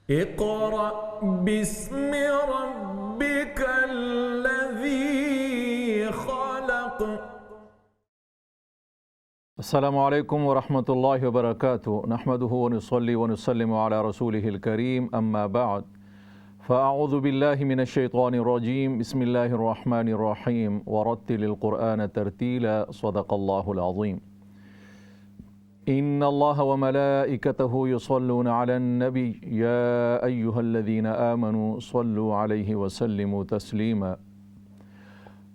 इक़रा बिस्मि रब्बिकल्लज़ी ख़लक़। अस्सलामु अलैकुम वरहमतुल्लाहि वबरकातुहू। नहमदुहु व नुसल्ली व नुसल्लिमु अला रसूलिहिल करीम, अम्मा बअद। फ़अऊज़ु बिल्लाहि मिनश शैतानिर रजीम। बिस्मिल्लाहिर रहमानिर रहीम। वरत्तिलिल क़ुरआन तरतीला। सदक़ल्लाहुल अज़ीम। इन्नल्लाह व मलाइकतहु युसल्लूना अलन नबी या अय्युहल्लज़ीना आमनू सल्लु अलैहि व सल्लिमू तस्लीमा।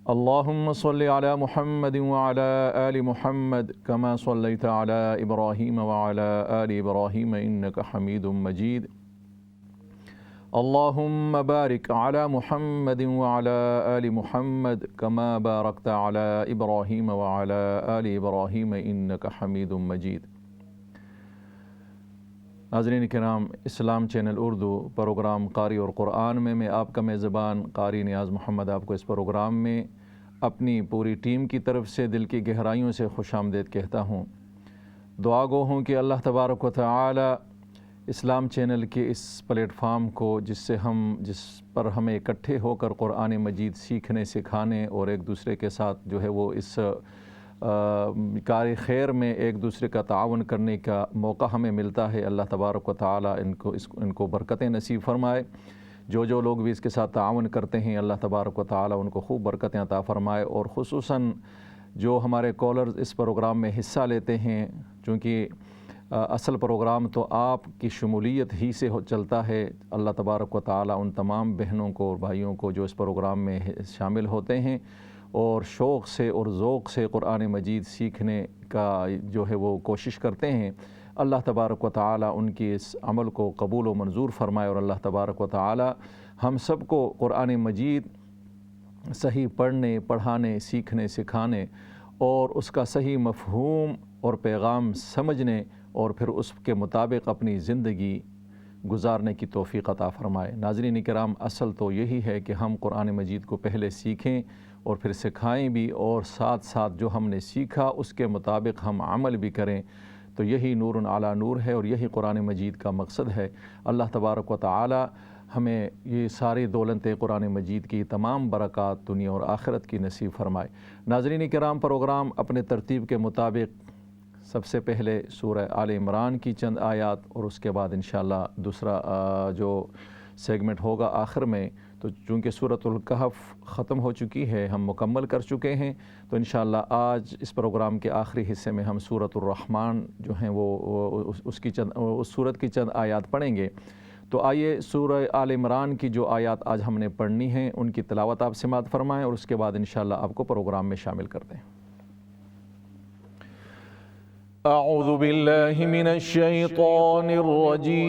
अल्लाहुम्मा सल्लि अला मुहम्मदिन व अला आलि मुहम्मद कमा सल्लैता अला इब्राहीम व अला आलि इब्राहीम इन्नका हमीदुम मजीद। अल्लाहुम्मा बारिक अला मुहम्मदिन व अला आलि मुहम्मद कमा बारकता अला इब्राहीम व अला आलि इब्राहीम इन्नका हमीदुम मजीद। नाज़रीन किराम, इस्लाम चैनल उर्दू प्रोग्राम क़ारी और क़ुरआन में मैं आपका मेज़बान क़ारी नियाज़ मोहम्मद आपको इस प्रोग्राम में अपनी पूरी टीम की तरफ से दिल की गहराइयों से खुशामदीद कहता हूँ। दुआ गो हूँ कि अल्लाह तबारक व तआला इस्लाम चैनल के इस प्लेटफार्म को जिस पर हमें इकट्ठे होकर क़ुरआन मजीद सीखने सिखाने और एक दूसरे के साथ जो है वो इस कार खैर में एक दूसरे का ताउन करने का मौका हमें मिलता है। अल्लाह तबारक व तआला इनको बरकतें नसीब फ़रमाए। जो लोग भी इसके साथ ताउन करते हैं अल्लाह तबारक व तआला उनको खूब बरकतें अता फ़रमाए। और ख़ुसूसन जो हमारे कॉलर्स इस प्रोग्राम में हिस्सा लेते हैं, चूँकि असल प्रोग्राम तो आपकी शमूलियत ही से चलता है। अल्लाह तबारक व तआला उन तमाम बहनों को और भाइयों को जो इस प्रोग्राम में शामिल होते हैं और शौक़ से और ज़ौक़ से क़ुरआन मजीद सीखने का जो है वो कोशिश करते हैं, अल्लाह तबारक व तआला उनकी इस अमल को कबूल व मंजूर फ़रमाए। और अल्लाह तबारक व तआला हम सब को क़ुरआन मजीद सही पढ़ने, पढ़ाने, सीखने, सिखाने और उसका सही मफ़हूम और पैगाम समझने और फिर उसके मुताबिक अपनी ज़िंदगी गुजारने की तौफ़ीक़ अता फ़रमाए। नाज़रीन किराम, असल तो यही है कि हम क़ुरआन मजीद को पहले सीखें और फिर सिखाएं भी, और साथ साथ जो हमने सीखा उसके मुताबिक हम अमल भी करें। तो यही नूरुन अला नूर है और यही क़ुरआन मजीद का मकसद है। अल्लाह तबारक व तआला हमें ये सारी दौलतें क़ुरआन मजीद की तमाम बरक़ात दुनिया और आखिरत की नसीब फ़रमाए। नाज़रीन किराम, प्रोग्राम अपने तरतीब के मुताबिक सबसे पहले सूरह आल इमरान की चंद आयात और उसके बाद इंशाअल्लाह दूसरा जो सेगमेंट होगा आखिर में। तो चूँकि सूरतुल कहफ़ ख़त्म हो चुकी है, हम मुकम्मल कर चुके हैं, तो इंशाअल्लाह आज इस प्रोग्राम के आखिरी हिस्से में हम सूरतुर रहमान जो हैं वो उस सूरत की चंद आयात पढ़ेंगे। तो आइए सूरह आल इमरान की जो आयात आज हमने पढ़नी हैं उनकी तिलावत आप समाअत फ़रमाएँ और उसके बाद इंशाअल्लाह आपको प्रोग्राम में शामिल करते हैं। अऊज़ु बिल्लाहि मिनश शैतानिर रजीम।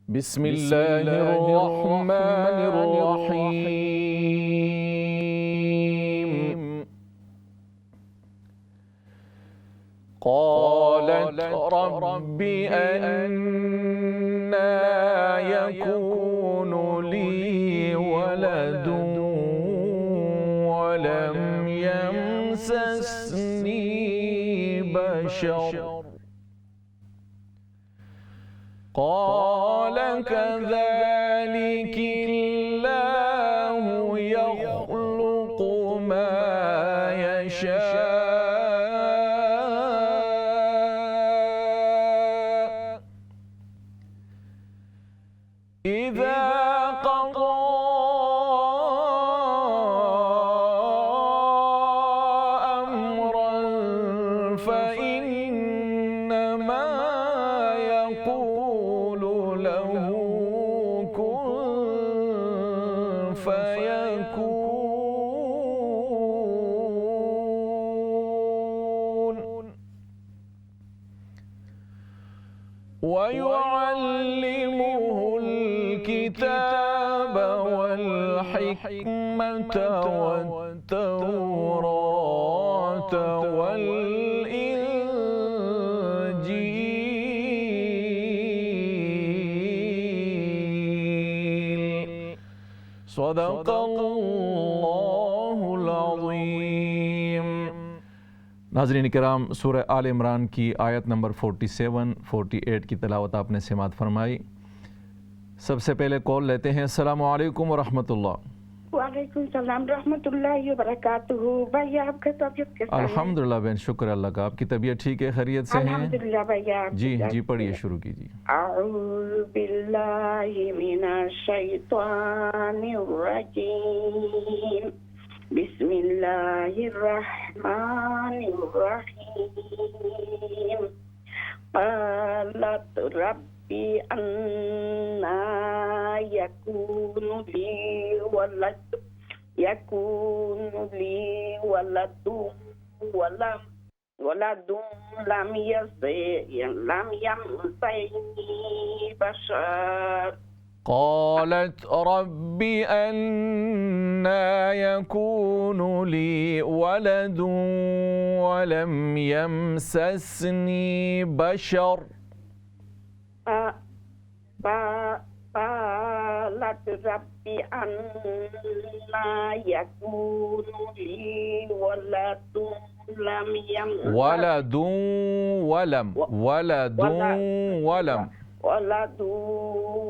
बिस्मिल्लाहिर रहमानिर रहीम। क़ालत रब्बि अन्ना यकूनु ली वलदुन वलम यमससनी बशर क़ाल कज़ालिकिल्लाहु यख़्लुक़ु मा यशा इज़ा क़ज़ा अम्रन फ़इन्नमा यक़ूलु लहू कुन फ़यकून। वयुअल्लिमुहुल किताब वल हिकमत वत्तौरात वल इंजील। सदक़ल्लाहुल अज़ीम। नाज़रीन किराम, सूरह आल इमरान की आयत नंबर 47, 48 की तिलावत आपने समाअत फरमाई। सबसे पहले कॉल लेते हैं। अस्सलामु अलैकुम व रहमतुल्लाह। वालेकुम सलाम रहमतुल्लाहि व बरकातुहू। भैया आपका तबीयत कैसा है? अल्हम्दुलिल्लाह बहन, शुक्र अल्लाह का। आपकी तबीयत ठीक है, खैरियत से हैं? अल्हम्दुलिल्लाह भैया। जी पढ़िए, शुरू कीजिए। अऊज़ु बिल्लाहि मिनश शैतानिर रजीम। बिस्मिल्लाहिर रहमानिर रहीम। क़ालत रब्बी अन्ना yakunu li waladun lam yamsayni bashar. قالت رب أنى يكون لي ولد ولم يمسسني بشر. قالت رب أنى يكون لي ولد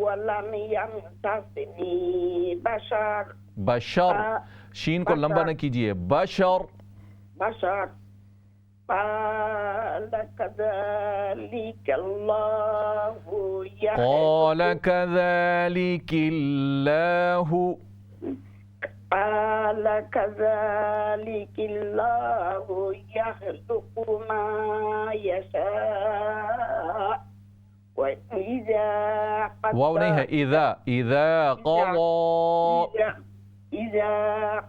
ولم يمسسني बशर, शीन को लंबा न कीजिए, बशर। قال كذلك الله يخلق ما يشاء وإذا واو नहीं है, إذا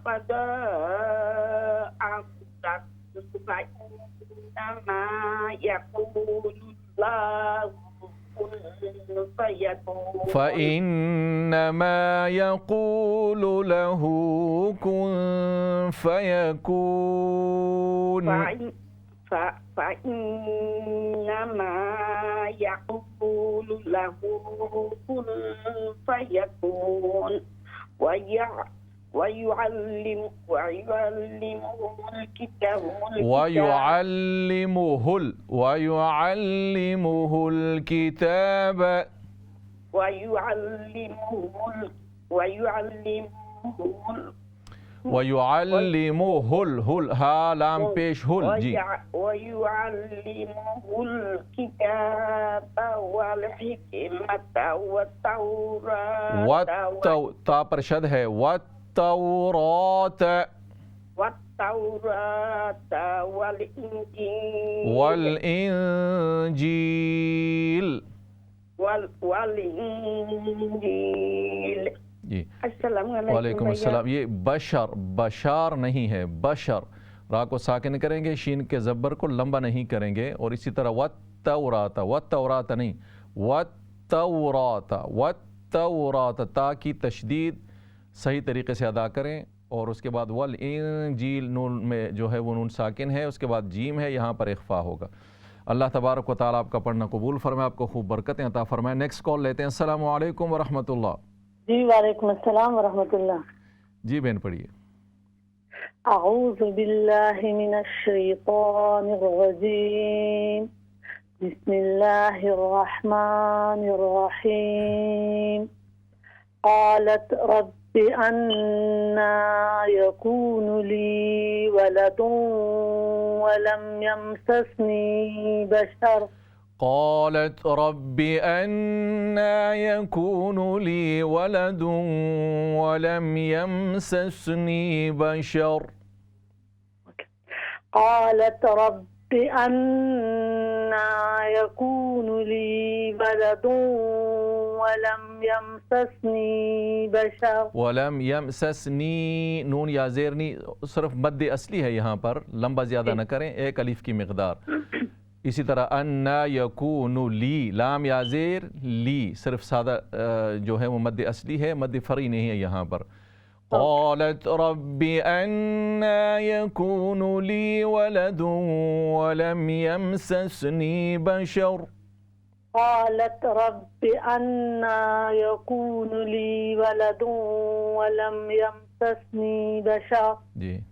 قضى أمرا فإنما يقول الله كن فيكون. فإنما يقول له كن فيكون. فإنما يقول له كن فيكون. ويعلمه الكتاب ويعلمه ها लाम पेश हुल जी। ويعلمه الكتاب والحكمة والتوراة تا पर शद है, والإنجيل जी। वालेकुम अस्सलाम। ये बशार नहीं है, बशर। रा को साकिन करेंगे, शीन के ज़ब्बर को लंबा नहीं करेंगे। और इसी तरह वत्तौराता नहीं, वत्तौराता ता की तशदीद सही तरीके से अदा करें। और उसके बाद वल इंजील, नून में जो है वो नून साकिन है, उसके बाद जीम है, यहाँ पर इख्फा होगा। अल्लाह तबारक व तआला आपका पढ़ना कबूल फरमाए, आपको खूब बरकतें अता फरमाए। नेक्स्ट कॉल लेते हैं। अस्सलामु अलैकुम व रहमतुल्लाह। जी वालेकुम अस्सलाम व रहमतुल्लाह। जी बहन पढ़िए। अऊज़ु बिल्लाहि मिनश शैतानिर रजीम। बिस्मिल्लाहिर रहमानिर रहीम। क़ालत रब्बि अन्ना यकूनु ली वलदुन वलम यमससनी बशर। قالت رب أنى يكون لي ولد ولم يمسسني بشر. قالت رب أنى يكون لي ولد ولم يمسسني بشر. ولم يمسسني, नून या ज़ेरनी सिर्फ मद्द असली है, यहाँ पर लंबा ज़्यादा न करें, एक अलिफ की मिक़दार। इसी तरह अन्ना यकूनु ली, लाम या ज़ेर ली, सिर्फ सादा जो है वो मद्द असली है, मद्द फ़री नहीं है यहाँ पर। क़ालत रब्बि अन्ना यकूनु ली वलदुन वलम यमससनी बशर। क़ालत रब्बि अन्ना यकूनु ली वलदुन वलम यमससनी बशर। जी।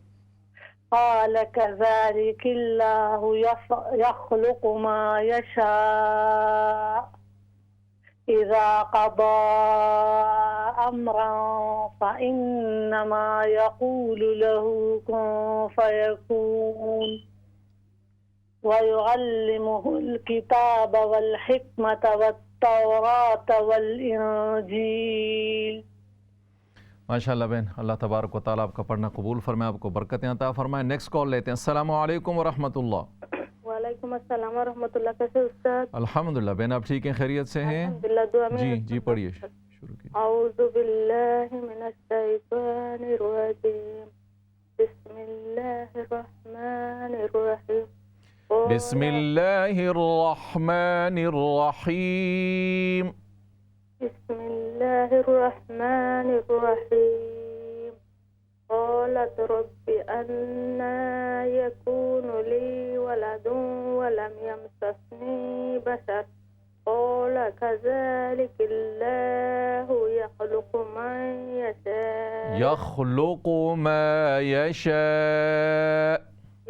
قال كذلك الله يخلق ما يشاء إذا قضى أمرا فإنما يقول له كن فيكون ويعلمه الكتاب والحكمة والتوراة والإنजील। माशाअल्लाह बहन, अल्लाह तबारक व तआला आपका पढ़ना कबूल फरमाए, आपको बरकतें अता फरमाए। नेक्स्ट कॉल लेते हैं। अस्सलामु अलैकुम व रहमतुल्लाह। वालेकुम अस्सलाम व रहमतुल्लाह। कैसे उस्ताद? अल्हम्दुलिल्लाह बहन, आप ठीक हैं, खैरियत से हैं? अल्हम्दुलिल्लाह, दुआ में। जी पढ़िए, शुरू कीजिए। औज़ु बिल्लाहि मिनश शैतानिर रजीम। बिस्मिल्लाहिर रहमानिर रहीम। बिस्मिल्लाहिर रहमानिर रहीम। बिस्मिल्लाहिर रहमानिर रहीम। क़ालत रब्बि अन्ना यकूनु ली वलदुन वलम यमससनी बशर क़ाल कज़ालिकल्लाहु यख़्लुक़ु मा यशा यख़्लुक़ु मा यशा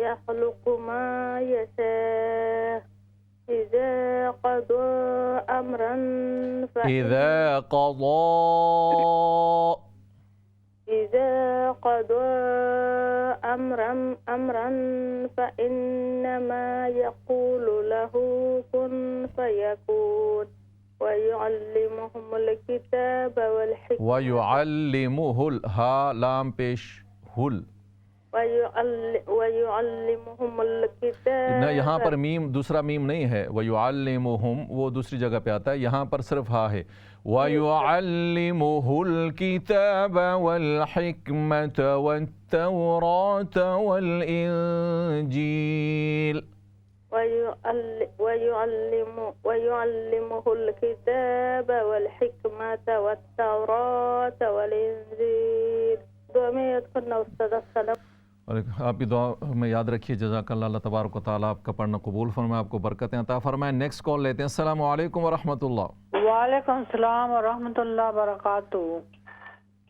यख़्लुक़ु मा यशा इज़ा क़ज़ा अमरन इज़ा क़ज़ा अमरन फ़इन्नमा यक़ूलु लहू कुन फ़यकून वयुअल्लिमुहुल किताब वल हिकमत वयुअल्लिमुहुल हा लाम पेश हुल वयुअल्लिमुहुल किताब ना, यहाँ पर मीम दूसरा मीम नहीं है, वयुअल्लिमुहुम वो दूसरी जगह पे आता है, यहाँ पर सिर्फ हा है। वयुअल्लिमुहुल किताब वल हिकमत वत्तौरात वल इंजील वयुअल्लिमुहुल किताब वल हिकमत वत्तौरात वल इंजील। दुआ में याद करना उस्ताद। अस्सलाम। और आप भी दुआ में याद रखिए। जज़ाकल्लाह, अल्लाह तबारक व तआला आपका पढ़ना कबूल फरमाए, आपको बरकतें अता फरमाए। नेक्स्ट कॉल लेते हैं। अस्सलामु अलैकुम व रहमतुल्लाह। वालेकुम सलाम व रहमतुल्लाह व बरकातुहू।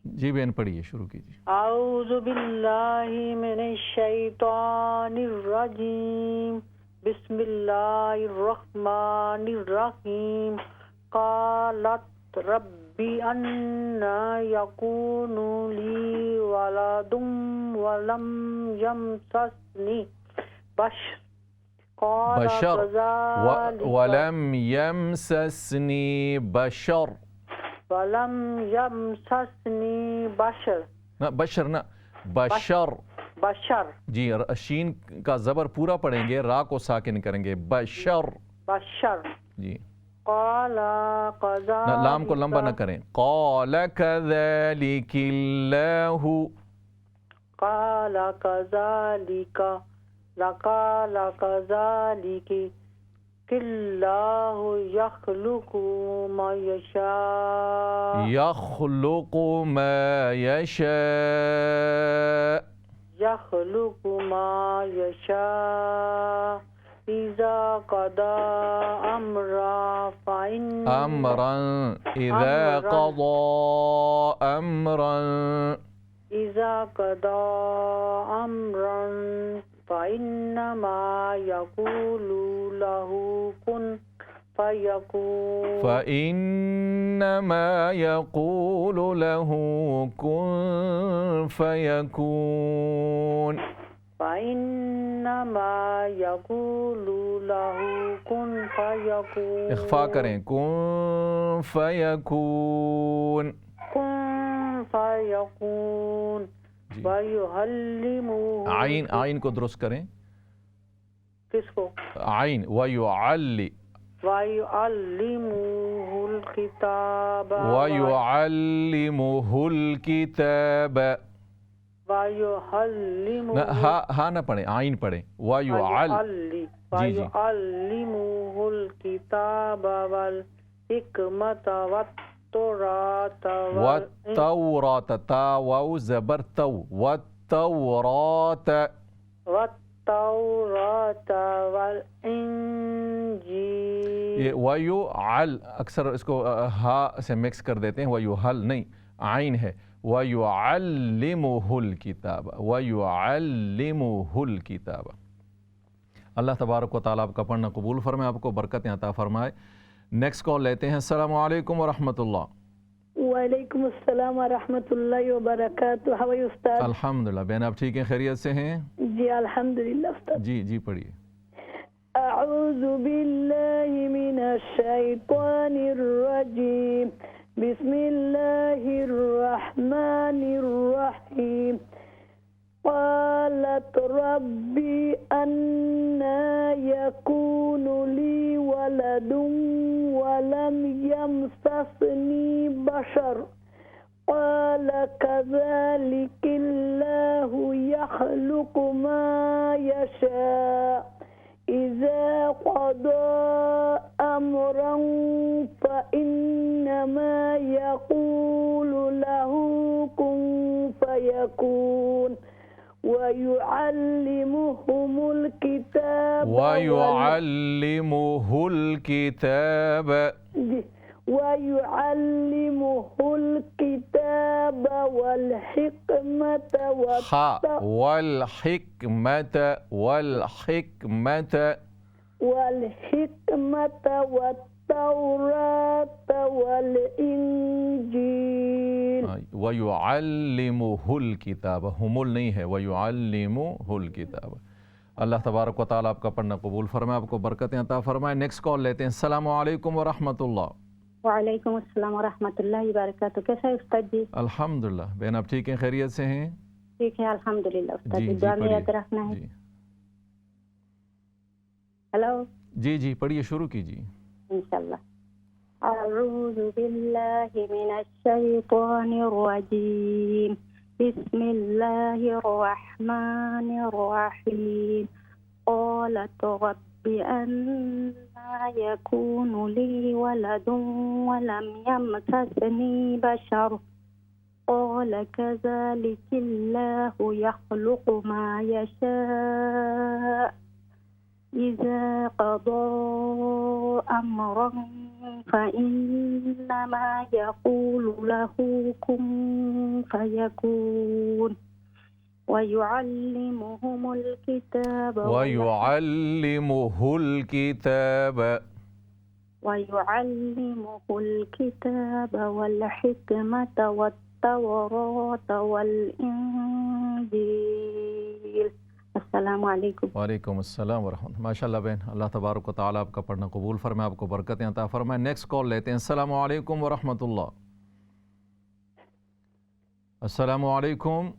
जी बहन पढ़िए, शुरू कीजिए। औज़ु बिल्लाहि मिनश शैतानिर रजीम। बिस्मिल्लाहिर रहमानिर रहीम। क़ालत रब्बि अन्ना यकूनु ली वलदुन वलम यमससनी बशर वलम यमससनी बशर ना बशर ना बशर बशर जी, शीन का ज़बर पूरा पढ़ेंगे, रा को साकिन करेंगे, बशर बशर जी। ना लाम को लंबा न करें। क़ाल कज़ालिकिल्लाहु क़ाल कज़ालिका लक़ाल कज़ालिकी किल्लाहु यख़्लुक़ु मा यशा यख़्लुक़ु मा यशा यख़्लुक़ु मा यशा इज़ा क़दा अमरन इज़ा क़दा अमरन इज़ा क़दा अमरन फ़इन्नमा यक़ूलु लहू कुन फ़यकून फ़इन्नमा यक़ूलु लहू कुन फ़यकून फ़इन्नमा यक़ूलु लहू कुन फ़यकून। इख़्फ़ा करें, कुन फ़यकून कुन फ़यकून। आइन आइन को दुरुस्त करें। किसको? आइन वयुअल्लिमुहुल किताब वयुअल्लिमुहुल किताब हा ना पढ़े, आइन पढ़े। वयुअल्लिमुहुल किताब वल हिकमत वत्तौरात ता वाउ ज़बर तौ वत्तौरात वल इंजील। ये वयुअल अक्सर इसको हा से मिक्स कर देते हैं, वयुहल नहीं, आइन है। वयुअल्लिमुहुल किताब, वयुअल्लिमुहुल किताब। अल्लाह तबारक व तआला आपका पढ़ना कबूल फरमाए, आपको बरकत अता फरमाए। नेक्स्ट कॉल लेते हैं। अस्सलाम वालेकुम व रहमतुल्लाह। वालेकुम अस्सलाम व रहमतुल्लाहि व बरकातुहू। हाउ आर यू उस्ताद? अल्हम्दुलिल्लाह। बहन आप ठीक हैं, खैरियत से हैं? जी अल्हम्दुलिल्लाह उस्ताद। जी पढ़िए। अऊज़ु बिल्लाहि मिनश शैतानिर रजीम, बिस्मिल्लाहिर रहमानिर रहीम। क़ालत रब्बी अन्ना यकूनु ली वलदुन वलम यमससनी बशर क़ाल कज़ालिकिल्लाहु यख़्लुक़ु मा यशा इज़ा क़दा अमरन फ़इन्नमा यक़ूलु लहू कुन फ़यकून। वयुअल्लिमुहुमुल किताब वयुअल्लिमुहुल किताब वल हिकमत वत्तौरात वल इंजील। वयुअल्लिमुहुल किताब, हुमुल नहीं है, वयुअल्लिमुहुल किताब। अल्लाह तबारक व तआला आपका पढ़ना कबूल फरमाए, आपको बरकतें अता फरमाए। नेक्स्ट कॉल लेते हैं। अस्सलाम वालेकुम व रहमतुल्लाह। वालेकुम अस्सलाम व रहमतुल्लाहि व बरकातुहू। कैसा है उस्ताद जी? अल्हम्दुलिल्लाह। बहन आप ठीक हैं, खैरियत से हैं? ठीक है अल्हम्दुलिल्लाह उस्ताद जी, दुआ में याद रखना है। हेलो जी पढ़िए, शुरू कीजिए इंशाल्लाह। अऊज़ु बिल्लाहि मिनश शैतानिर रजीम, बिस्मिल्लाहिर रहमानिर रहीम। क़ालत रब्बि अन्ना यकूनु ली वलदुन वलम यमससनी बशर क़ाल कज़ालिकिल्लाहु यख़्लुक़ु मा यशा इज़ा क़दा अमरन फ़इन्नमा यक़ूलु लहू कुन फ़यकून। वयुअल्लिमुहुमुल किताब वल हिकमत वत्तौरात वल इंजील। अस्सलामु अलैकुम। वालेकुम अस्सलाम व रहमतुल्लाह। माशाअल्लाह बहन, अल्लाह तबारक व तआला आपका पढ़ना कबूल फरमाए, आपको बरकतें अता फरमाए। नेक्स्ट कॉल लेते हैं। अस्सलामु अलैकुम व रहमतुल्लाह। अस्सलामु अलैकुम।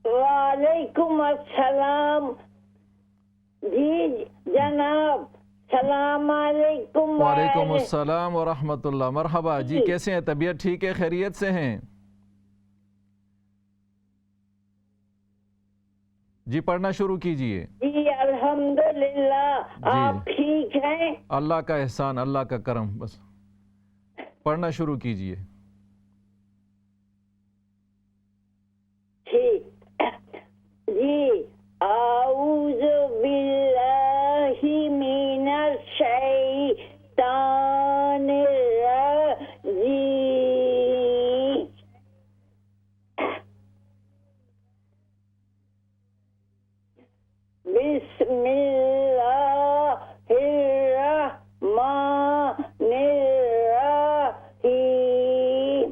वालेकुम अस्सलाम जी जनाब, सलाम अलैकुम। वालेकुम अस्सलाम व रहमतुल्लाह। मरहबा जी, कैसे हैं? तबीयत ठीक है, खैरियत से हैं? जी पढ़ना शुरू कीजिए। जी अल्हम्दुलिल्लाह। आप ठीक हैं? अल्लाह का एहसान, अल्लाह का करम। बस पढ़ना शुरू कीजिए। ठीक जी। आऊज़ु बिल्लाहि मिनश शैतानिर रजीम, बिस्मिल्लाहिर्रहमानिर्रहीम।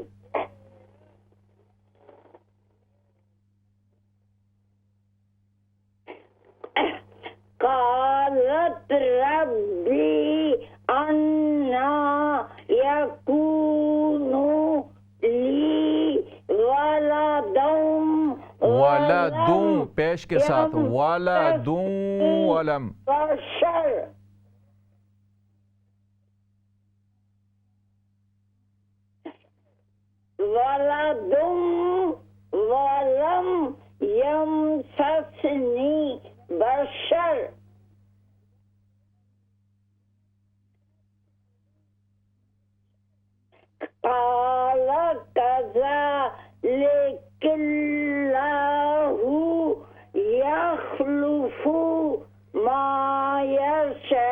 क़ालत रब्बी अन्ना यकूनु ली वलदुन पेश के साथ, वलदुन वलम बशर वलदुन वलम यमससनी बशर क़ाल कज़ालिकिल्लाहु यख़्लुक़ु मा यशा।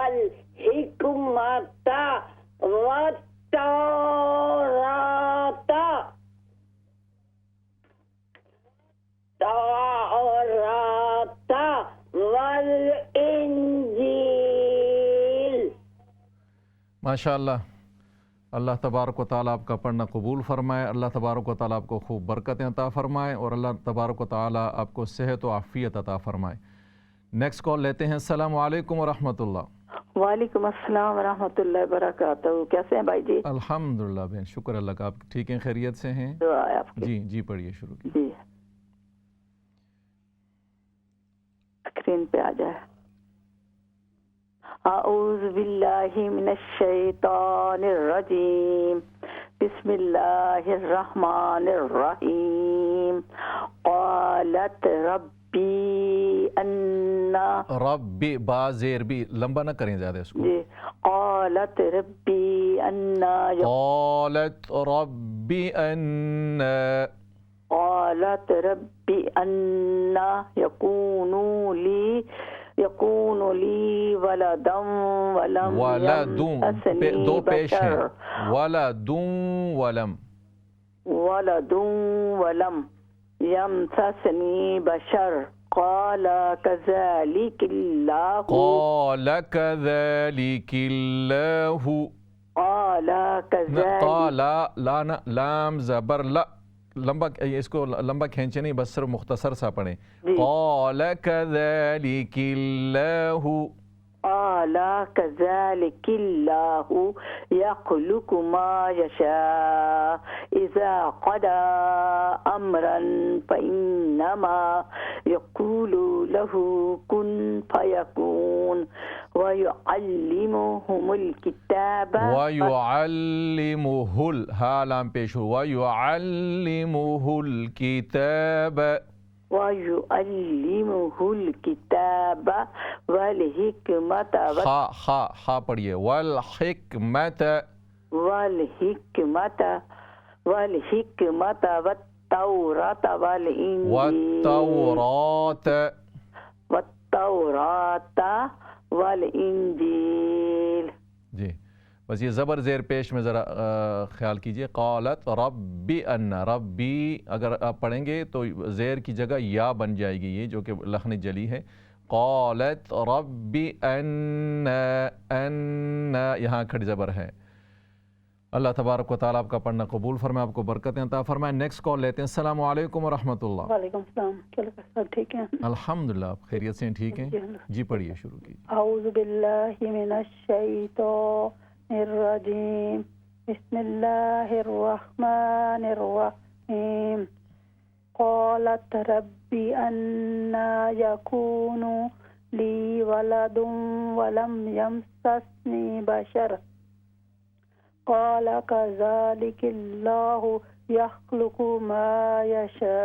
वल हिकमत वत्तौराता तौराता वल इंजील। माशाअल्लाह, अल्लाह तबारक व तआला आपका पढ़ना कबूल फ़रमाए, अल्लाह तबारक व तआला आपको खूब बरकतें अता फ़रमाए और अल्लाह तबारक व तआला आपको सेहत व आफ़ियत अता फ़रमाए। नेक्स्ट कॉल लेते हैं। अस्सलामु अलैकुम व रहमतुल्लाह। वालेकुम अस्सलाम व रहमतुल्लाहि व बरकातहू। कैसे हैं भाई जी? अल्हम्दुलिल्लाह बहन, शुक्र अल्लाह का। आप ठीक हैं, खैरियत से हैं? दुआ है आपकी। जी जी, पढ़िए, शुरू कीजिए। जी, स्क्रीन पे आ जाए। आऊज़ु बिल्लाहि मिनश शैतानिर रजीम, बिस्मिल्लाहिर रहमानिर रहीम। क़ालत रब्बी अन्ना, रब्बी बा ज़ेर भी लंबा ना करें ज़्यादा इसको। जी, क़ालत रब्बी अन्ना, क़ालत रब्बी अन्ना, क़ालत रब्बी अन्ना यकूनु ली वलदम वलम वलदूं यमससनी दो पेश हैं, बशर वलदूं वलम, वलदूं वलम यमससनी बशर क़ाल कज़ालिकिल्लाहु, क़ाल कज़ालिकिल्लाहु, क़ाल क़ाला लाना लाम ज़बर ला, लंबा इसको लंबा खींचे नहीं, बस सिर्फ मुख्तसर सा पढ़ें। क़ाल कज़ालिकिल्लाहु, क़ाल कज़ालिकिल्लाहु यख़्लुक़ु मा यशा इज़ा क़दा अमरन फ़इन्नमा यक़ूलु लहु कुन फ़यकून वयुअल्लिमुहुमुल किताब वयुअल्लिमुहुल, हा लाम पेश हो, वयुअल्लिमुहुल किताब, वयुअल्लिमुहुल किताब वल हिकमत, हा पढ़िए, वल हिकमत, वल हिकमत वत्तौरात वल वल इंजील। जी, बस ये ज़बर ज़ेर पेश में ज़रा ख्याल कीजिए। क़ालत रब्बी अन्ना, रब्बी अगर आप पढ़ेंगे तो ज़ेर की जगह या बन जाएगी, ये जो कि लखन जली है। क़ालत रब्बी अन्ना, अन्ना यहाँ खड़ी ज़बर है। अल्लाह तबारक व तआला आपका पढ़ना कबूल फरमाए, आपको बरकतें अता फरमाए। नेक्स्ट कॉल लेते हैं। अस्सलामु अलैकुम व रहमतुल्लाह। वालेकुम सलाम, सब ठीक हैं? अल्हम्दुलिल्लाह, आप खैरियत से ठीक हैं? जी पढ़िए, शुरू कीजिए। आऊज़ु बिल्लाहि मिनश शैतानिर रजीम, बिस्मिल्लाहिर रहमानिर रहीम। क़ालत रब्बी अन्ना यकूनु ली वलदुन वलम यमससनी बशर क़ाल कज़ालिकिल्लाहु यख़्लुक़ु मा यशा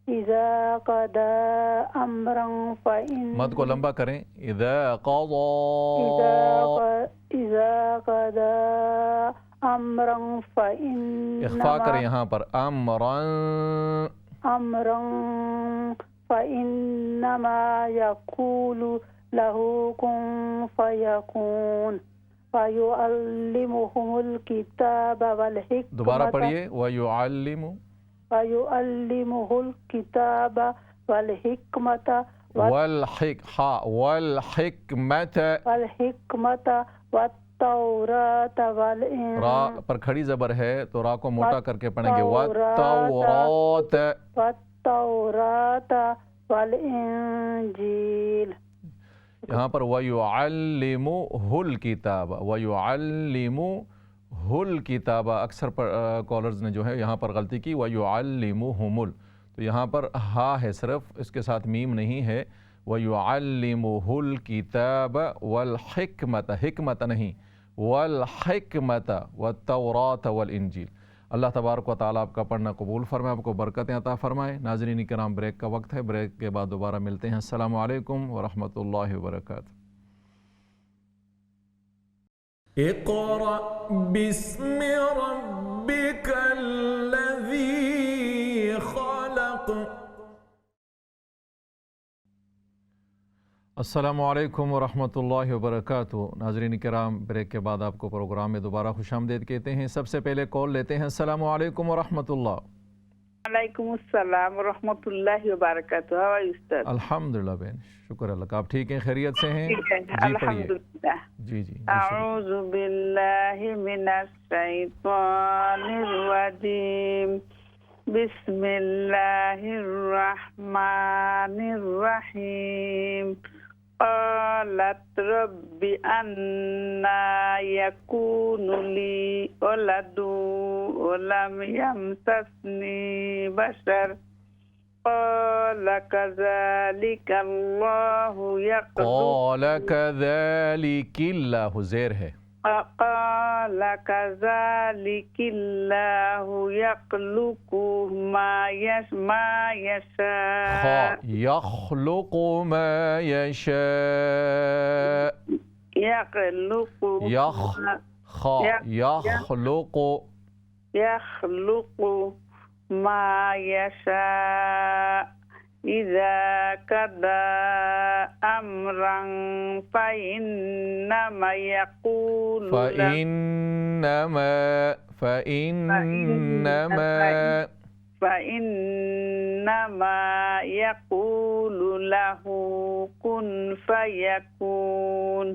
इज़ा क़दा अमरन फ़इन्नमा, मद को लंबा करें, इज़ा क़दा अमरन फ़इन्नमा, इख़्फ़ा करें यहाँ पर, अमरन फ़इन्नमा यक़ूलु लहु कुन फ़यकून वयुअल्लिमुहुमुल किताब वल हिकमत, दोबारा पढ़िए, वयुअल्लिमुहुल किताब वल हिकमत वल हिकमत वत्तौरात वल इंजील। रा पर खड़ी ज़बर है तो रा को मोटा करके पढ़ेंगे, वत्तौरात वल इंजील। यहाँ पर वयुअल्लिमुहुल किताब, वयुअल्लिमुहुल किताब, अक्सर कॉलर्स ने जो है यहाँ पर गलती की, वयुअल्लिमुहुमुल, तो यहाँ पर हा है सिर्फ, इसके साथ मीम नहीं है। वयुअल्लिमुहुल किताब वल हिकमत, हिकमत नहीं, वल हिकमत वत्तौरात वल इंजील। अल्लाह तबारक व तआला आपका पढ़ना कबूल फरमाए, आपको बरकतें अता फरमाए। नाज़रीन किराम, ब्रेक का वक्त है, ब्रेक के बाद दोबारा मिलते हैं। अस्सलामु अलैकुम व रहमतुल्लाहि व बरकातुहू। इक़रा बिस्मि रब्बिकल्लज़ी खलक़। अस्सलामुअलैकुम वरहमतुल्लाहि वबरकातुहू। नाज़रीन किराम, ब्रेक के बाद आपको प्रोग्राम में दोबारा खुशामदीद कहते हैं। सबसे पहले कॉल लेते हैं। अस्सलामुअलैकुम वरहमतुल्लाह। वालेकुम अस्सलाम वरहमतुल्लाहि वबरकातुहू। हाउ आर यू उस्ताद? अल्हम्दुलिल्लाह बहन, शुक्र अल्लाह का। आप ठीक हैं, खैरियत से हैं? ठीक है, जी पढ़िए। अल्हम्दुलिल्लाह। जी अऊज़ु बिल्लाहि मिनश शैतानिर रजीम। बिस्मिल्लाहिर रहमानिर रहीम। क़ालत रब्बि अन्ना यकूनु ली वलदु वलम यमससनी बशर क़ाल कज़ालिकल्लाहु यक़्लुक़ु क़ाल कज़ालिकिल्लाहु ज़ेर है। क़ाल कज़ालिकिल्लाहु यख़्लुक़ु मा यशा यख़्लुक़ु मा यशा यख़्लुक़ु मा यशा इज़ा कदा अमरन फ़इन्नमा यक़ूलु लहू कुन फ़यकून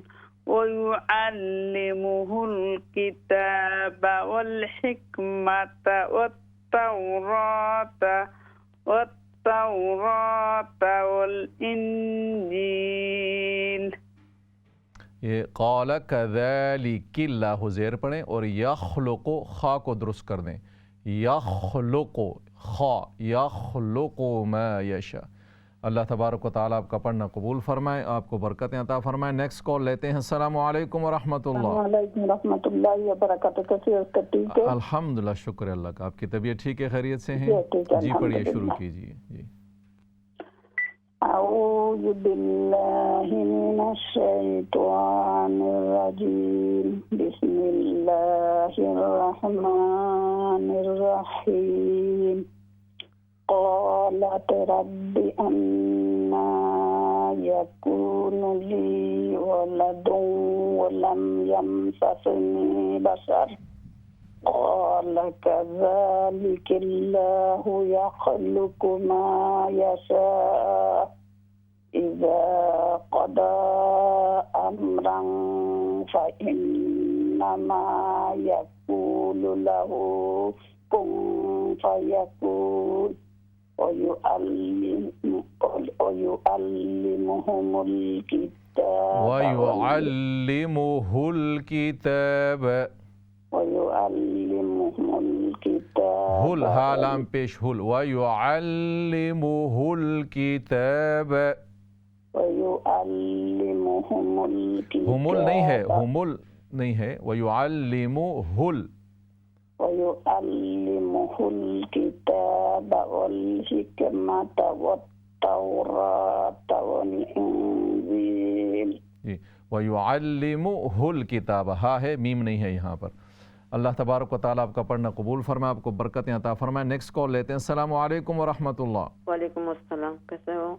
वयुअल्लिमुहुल किताब वल हिकमत वत्तौरात वल इंजील। ये क़ाल कज़ालिकिल्लाहु ज़ेर पढ़ें और यख़्लुक़ु ख़ा को दुरुस्त कर दें। यख़्लुक़ु ख़ा यख़्लुक़ु मा यशा। अल्लाह तबारक व तआला आपका पढ़ना कबूल फरमाए, आपको बरकतें अता फरमाए। नेक्स्ट कॉल लेते हैं। अस्सलामु अलैकुम वरहमतुल्लाह। वालेकुम रहमतुल्लाहि व बरकातहू। कैसे हो उसका? ठीक है, अल्हम्दुलिल्लाह, शुक्र अल्लाह का। आपकी तबीयत ठीक है, खैरियत से हैं? जी पढ़िए, शुरू कीजिए। जी। अऊज़ु बिल्लाहि मिनश शैतानिर रजीम। बिस्मिल्लाहिर रहमानिर रहीम। क़ालत रब्बि अन्ना यकूनु ली वलदुन वलम यमससनी बशर क़ाल कज़ालिकिल्लाहु यख़्लुक़ु मा यशा इज़ा क़दा अमरन फ़इन्नमा यक़ूलु लहू कुन फ़यकून वयुअल्लिमुहुल किताब हुल हालाम पेश हुल वयुअल्लिमुहुल किताब। हुमुल नहीं है, हुमुल नहीं है, वयुअल्लिमुहुल किताब वल हिकमत वत्तौरात वल इंजील। वयुअल्लिमुहुल किताब, हा है, मीम नहीं है यहाँ पर। अल्लाह तबारक व तआला आपका पढ़ना कबूल फरमाए, आपको बरकतें अता फरमाए। नेक्स्ट कॉल लेते हैं। अस्सलामु अलैकुम वरहमतुल्लाह। वालेकुम अस्सलाम। कैसे हो?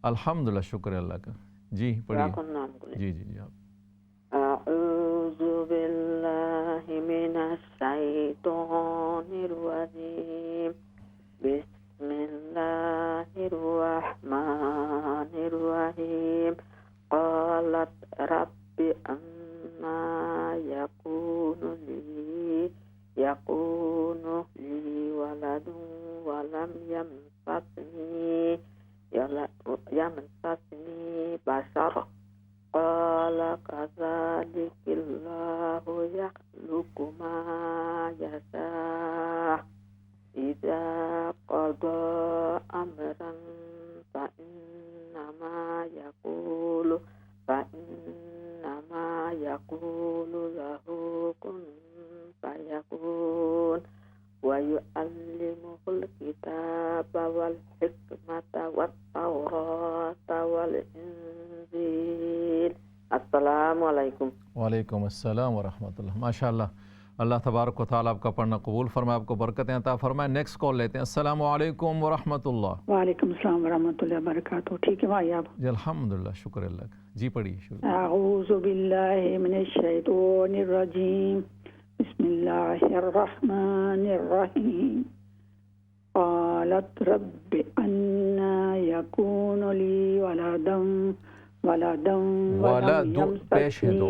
अल्हम्दुलिल्लाह, शुक्र अल्लाह का। जी पढ़िए। जी जी जी आप। अऊज़ु बिल्लाहि मिनश शैतानिर रजीम। बिस्मिल्लाहिर रहमानिर रहीम। क़ालत रब्बि अन्ना यकूनु ली वलदुन वलम यमससनी बशर क़ाल कज़ालिकिल्लाहु यख़्लुक़ु मा यशा इज़ा क़दा अमरन फ़इन्नमा यक़ूलु लहू कुन फ़यकून वयुअल्लिमुहुल किताब वल हिकमत वत्तौरात वल इंजील। अस्सलामु अलैकुम। वालेकुम अस्सलाम व रहमतुल्लाह। माशाअल्लाह, अल्लाह तबारक व तआला आपका पढ़ना कबूल फरमाए, आपको बरकतें अता फरमाए। नेक्स्ट कॉल लेते हैं। अस्सलाम वालेकुम व रहमतुल्लाह। वालेकुम सलाम व रहमतुल्लाहि व बरकातहू। ठीक है भाई आप? जी अल्हम्दुलिल्लाह, शुक्र अल्लाह का। जी पढ़िए शुरू। अऊज़ु बिल्लाहि मिनश शैतानिर रजीम, बिस्मिल्लाहिर रहमानिर रहीम। क़ालत रब्बि अन्ना यकूनु ली वलदम पेश है दो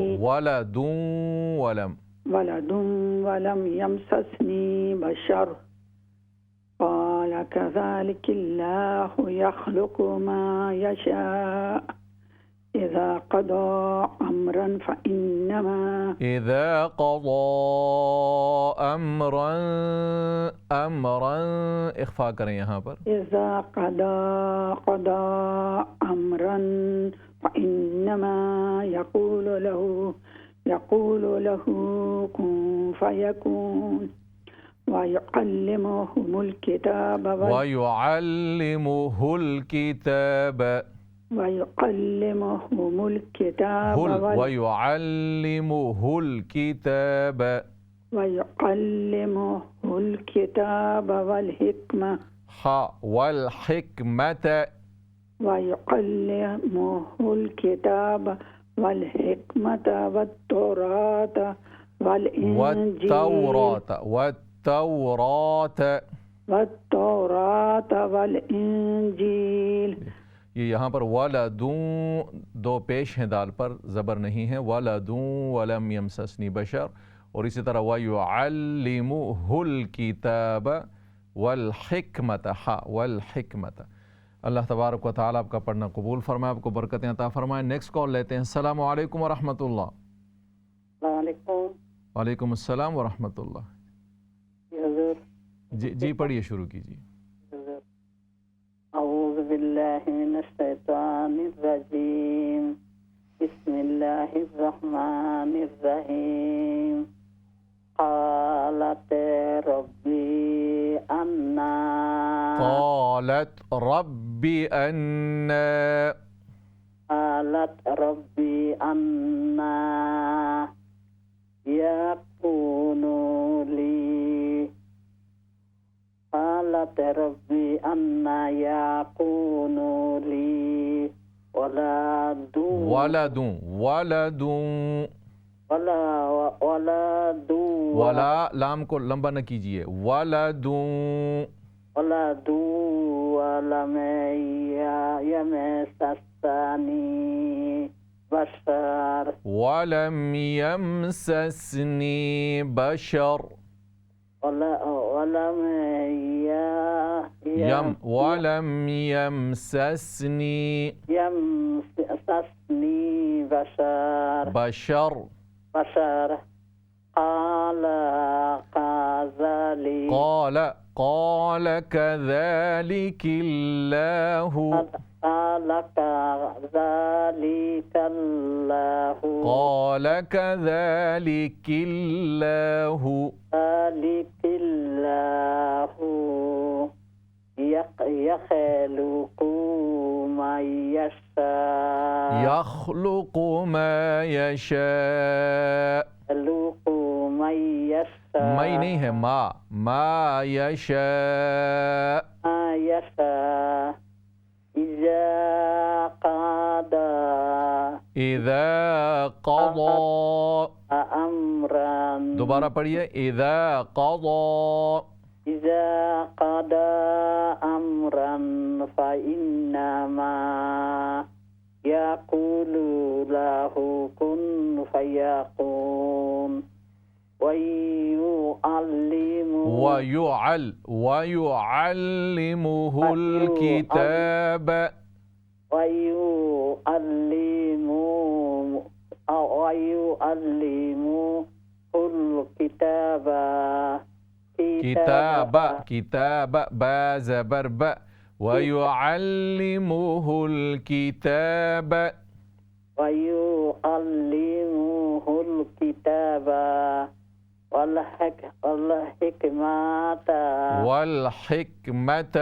वलदुम वलम यमससनी बशर क़ाल कज़ालिकिल्लाहु यख़्लुक़ु मा यशा इज़ा क़दा अम्रन फ़इन्नमा इख्फा करें यहाँ पर। इज़ा क़दा अम्रन फ़इन्नमा यक़ूलु लहू कुन फ़यकून वयुअल्लिमुहुल किताब वल हिक्मा والحكمة والتوراة والإنجيل। ये यहाँ पर वलदूं दो पेश हैं दाल पर, ज़बर नहीं है। वलदूं वलम यमससनी बशर। और इसी तरह वयुअल्लिमुहुल किताब वल हिकमत वल हिकमत। अल्लाह तबारक व तआला आपका पढ़ना कबूल फरमाए, आपको बरकतें अता फरमाए। नेक्स्ट कॉल लेते हैं। अस्सलाम वालेकुम व रहमतुल्लाह। वालेकुम अस्सलाम व रहमतुल्लाह। जी पढ़िए, शुरू कीजिए। अऊज़ु बिल्लाहि मिनश शैतानिर रजीम, बिस्मिल्लाहिर रहमानिर रहीम। क़ालत रब्बी अन्ना यकूनु ली वलदुं वला लाम को लंबा न कीजिए। वलदुं वलम यमससनी बशर वलम यमससनी बशर قال كذلك الله يخلق ما يشاء मई नहीं है, मा यशा इज़ा क़दा अम्रन। दोबारा पढ़िए। इज़ा क़दा अम्रन फ़इन्नमा यक़ूलु लहू कुन फ़यकून वयुअल्लिमुहुल किताब किताब बा ज़बर ब वयुअल्लिमुहुल किताब वल हिकमत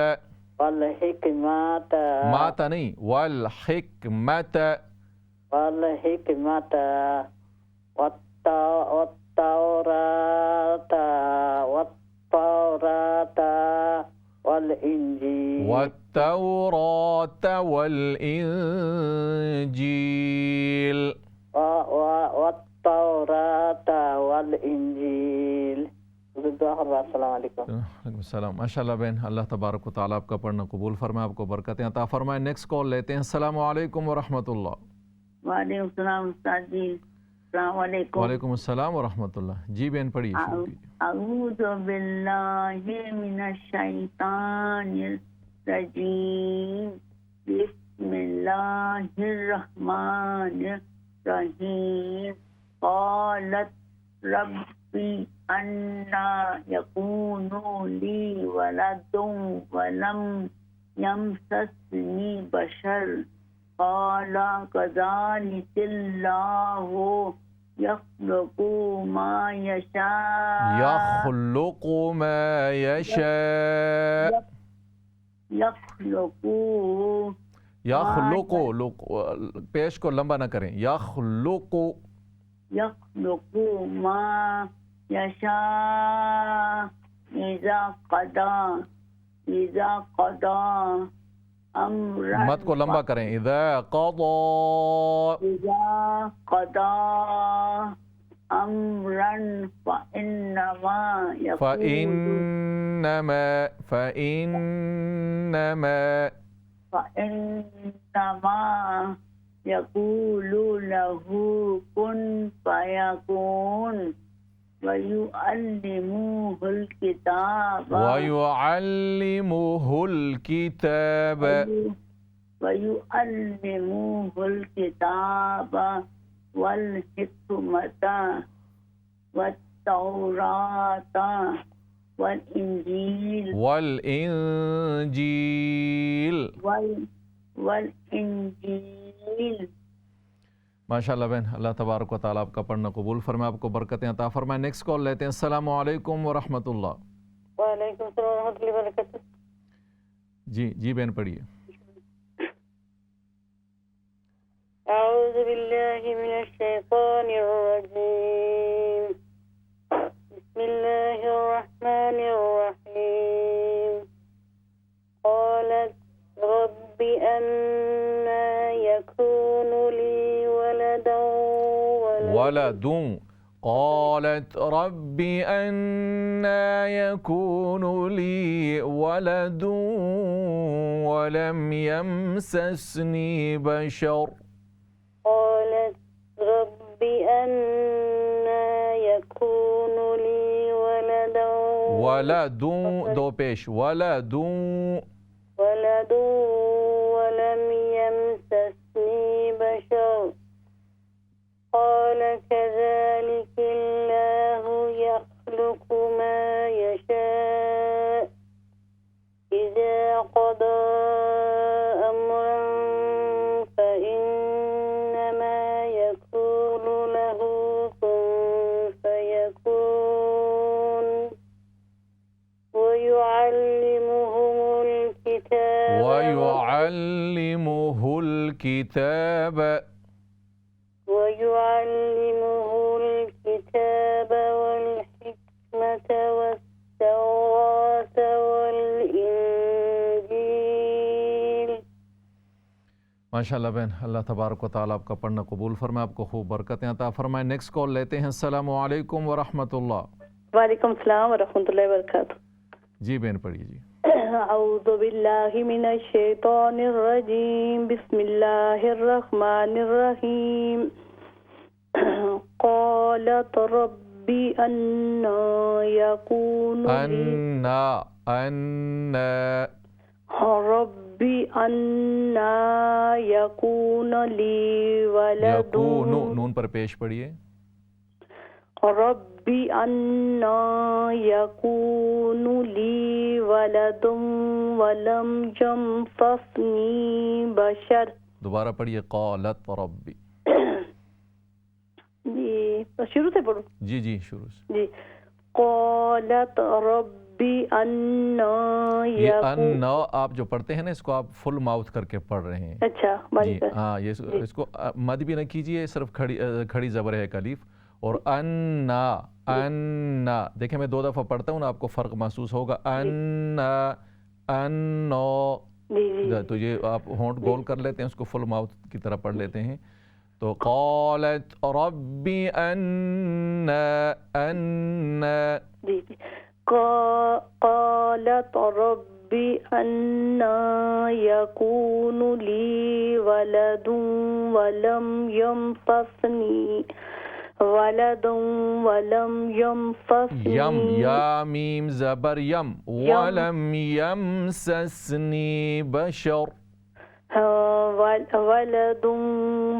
माता नहीं, वल हिकमत वत्तौरात Tawrata wal-Injil. والتوراة والإنجيل. والتوراة والإنجيل. अस्सलामुअलैकुम। अस्सलाम। माशाल्लाह बहन, अल्लाह तबारक व तआला आपका पढ़ना कबूल फरमाए, आपको बरकतें अता फरमाए। नेक्स्ट कॉल लेते हैं। अस्सलाम वालेकुम व रहमतुल्लाह। वालेकुम सलाम उस्ताद जी। अस्सलाम वालेकुम। वालेकुम अस्सलाम व रहमतुल्लाह। जी बहन पढ़िए, शुरू कीजिए। अऊज़ु बिल्लाहि मिनश शैतानिर रजीम। बिस्मिल्लाहिर रहमानिर रहीम। क़ालत रब्बी अन्ना यकूनु ली वलदुन वलम यमससनी बशर क़ाला कज़ालिकल्लाहु यख़्लुक़ु मा यशा। यख़्लुक़ु मा यशा। यख़्लुक़ु पेश को लंबा ना करें। यख़्लुक़ु मा यशा इज़ा क़दा अम्रन। मत को लंबा करें। इज़ा क़दा अम्रन फ़इन्नमा यक़ूलु लहू कुन फ़यकून। वयुअल्लिमुहुल किताब वल हिकमता वत्तौराता वल इंजील। माशाल्लाह बहन, अल्लाह तबारक व तआला आपका पढ़ना कबूल फरमाए, आपको बरकतें अता फरमाए। नेक्स्ट कॉल लेते हैं। अस्सलामु अलैकुम व रहमतुल्लाह। वालेकुम सलाम व रहमतुल्लाहि व बरकातहू। जी बहन पढ़िए। अऊज़ु बिल्लाहि मिनश शैतानिर रजीम। बिस्मिल्लाहिर रहमानिर रहीम। क़ालत रब्बि अन्ना यकूनु ली वलदुन। قالت رب أنى يكون لي ولد ولم يمسسني بشر. قالت رب أنى يكون لي ولد दो पेश ولد ولم يمسسني بشر قال كذلك الله يخلق ما يشاء إذا قضى أمرا فإنما يقول له كن فيكون ويعلمه الكتاب والحكمة والتوراة والإنجيل। माशाल्लाह बहन, अल्लाह तबारक व तआला आपका पढ़ना कबूल फरमाए, आपको खूब बरकतें अता फरमाए। नेक्स्ट कॉल लेते हैं। अस्सलामु अलैकुम व रहमतुल्लाह। वालेकुम सलाम व रहमतुल्लाहि व बरकातहू। जी बहन पढ़िए। जी अऊज़ु बिल्लाहि मिनश शैतानिर रजीम। बिस्मिल्लाहिर रहमानिर रहीम। क़ालत रब्बि अन्ना यकूनु रब्बि अन्ना यकूनु ली वलदुन। नून पर पेश पढ़िए। रब्बि अन्ना यकूनु ली वलदुन वलम यमससनी बशर। दोबारा पढ़िए। क़ालत रब्बी। जी शुरू से पढ़ूं? जी शुरू से। जी क़ालत रब्बि अन्ना ये अन्ना आप जो पढ़ते हैं ना, इसको आप फुल माउथ करके पढ़ रहे हैं। अच्छा जी हाँ, ये इसको मद भी न कीजिए, सिर्फ खड़ी ज़बर है एक अलीफ, और अन्ना अन्ना, देखिए मैं 2 दफ़ा पढ़ता हूँ ना, आपको फ़र्क महसूस होगा। अन्ना अन्नो, तो ये आप होंठ गोल कर लेते हैं, उसको फुल माउथ की तरह पढ़ लेते हैं। तो क़ालत रब्बी अन्ना अन्ना, क़ालत रब्बी अन्ना यकूनु ली वलदुन वलम यमससनी यम या मीम ज़बर यम, वलम यमससनी बशर, वलदुन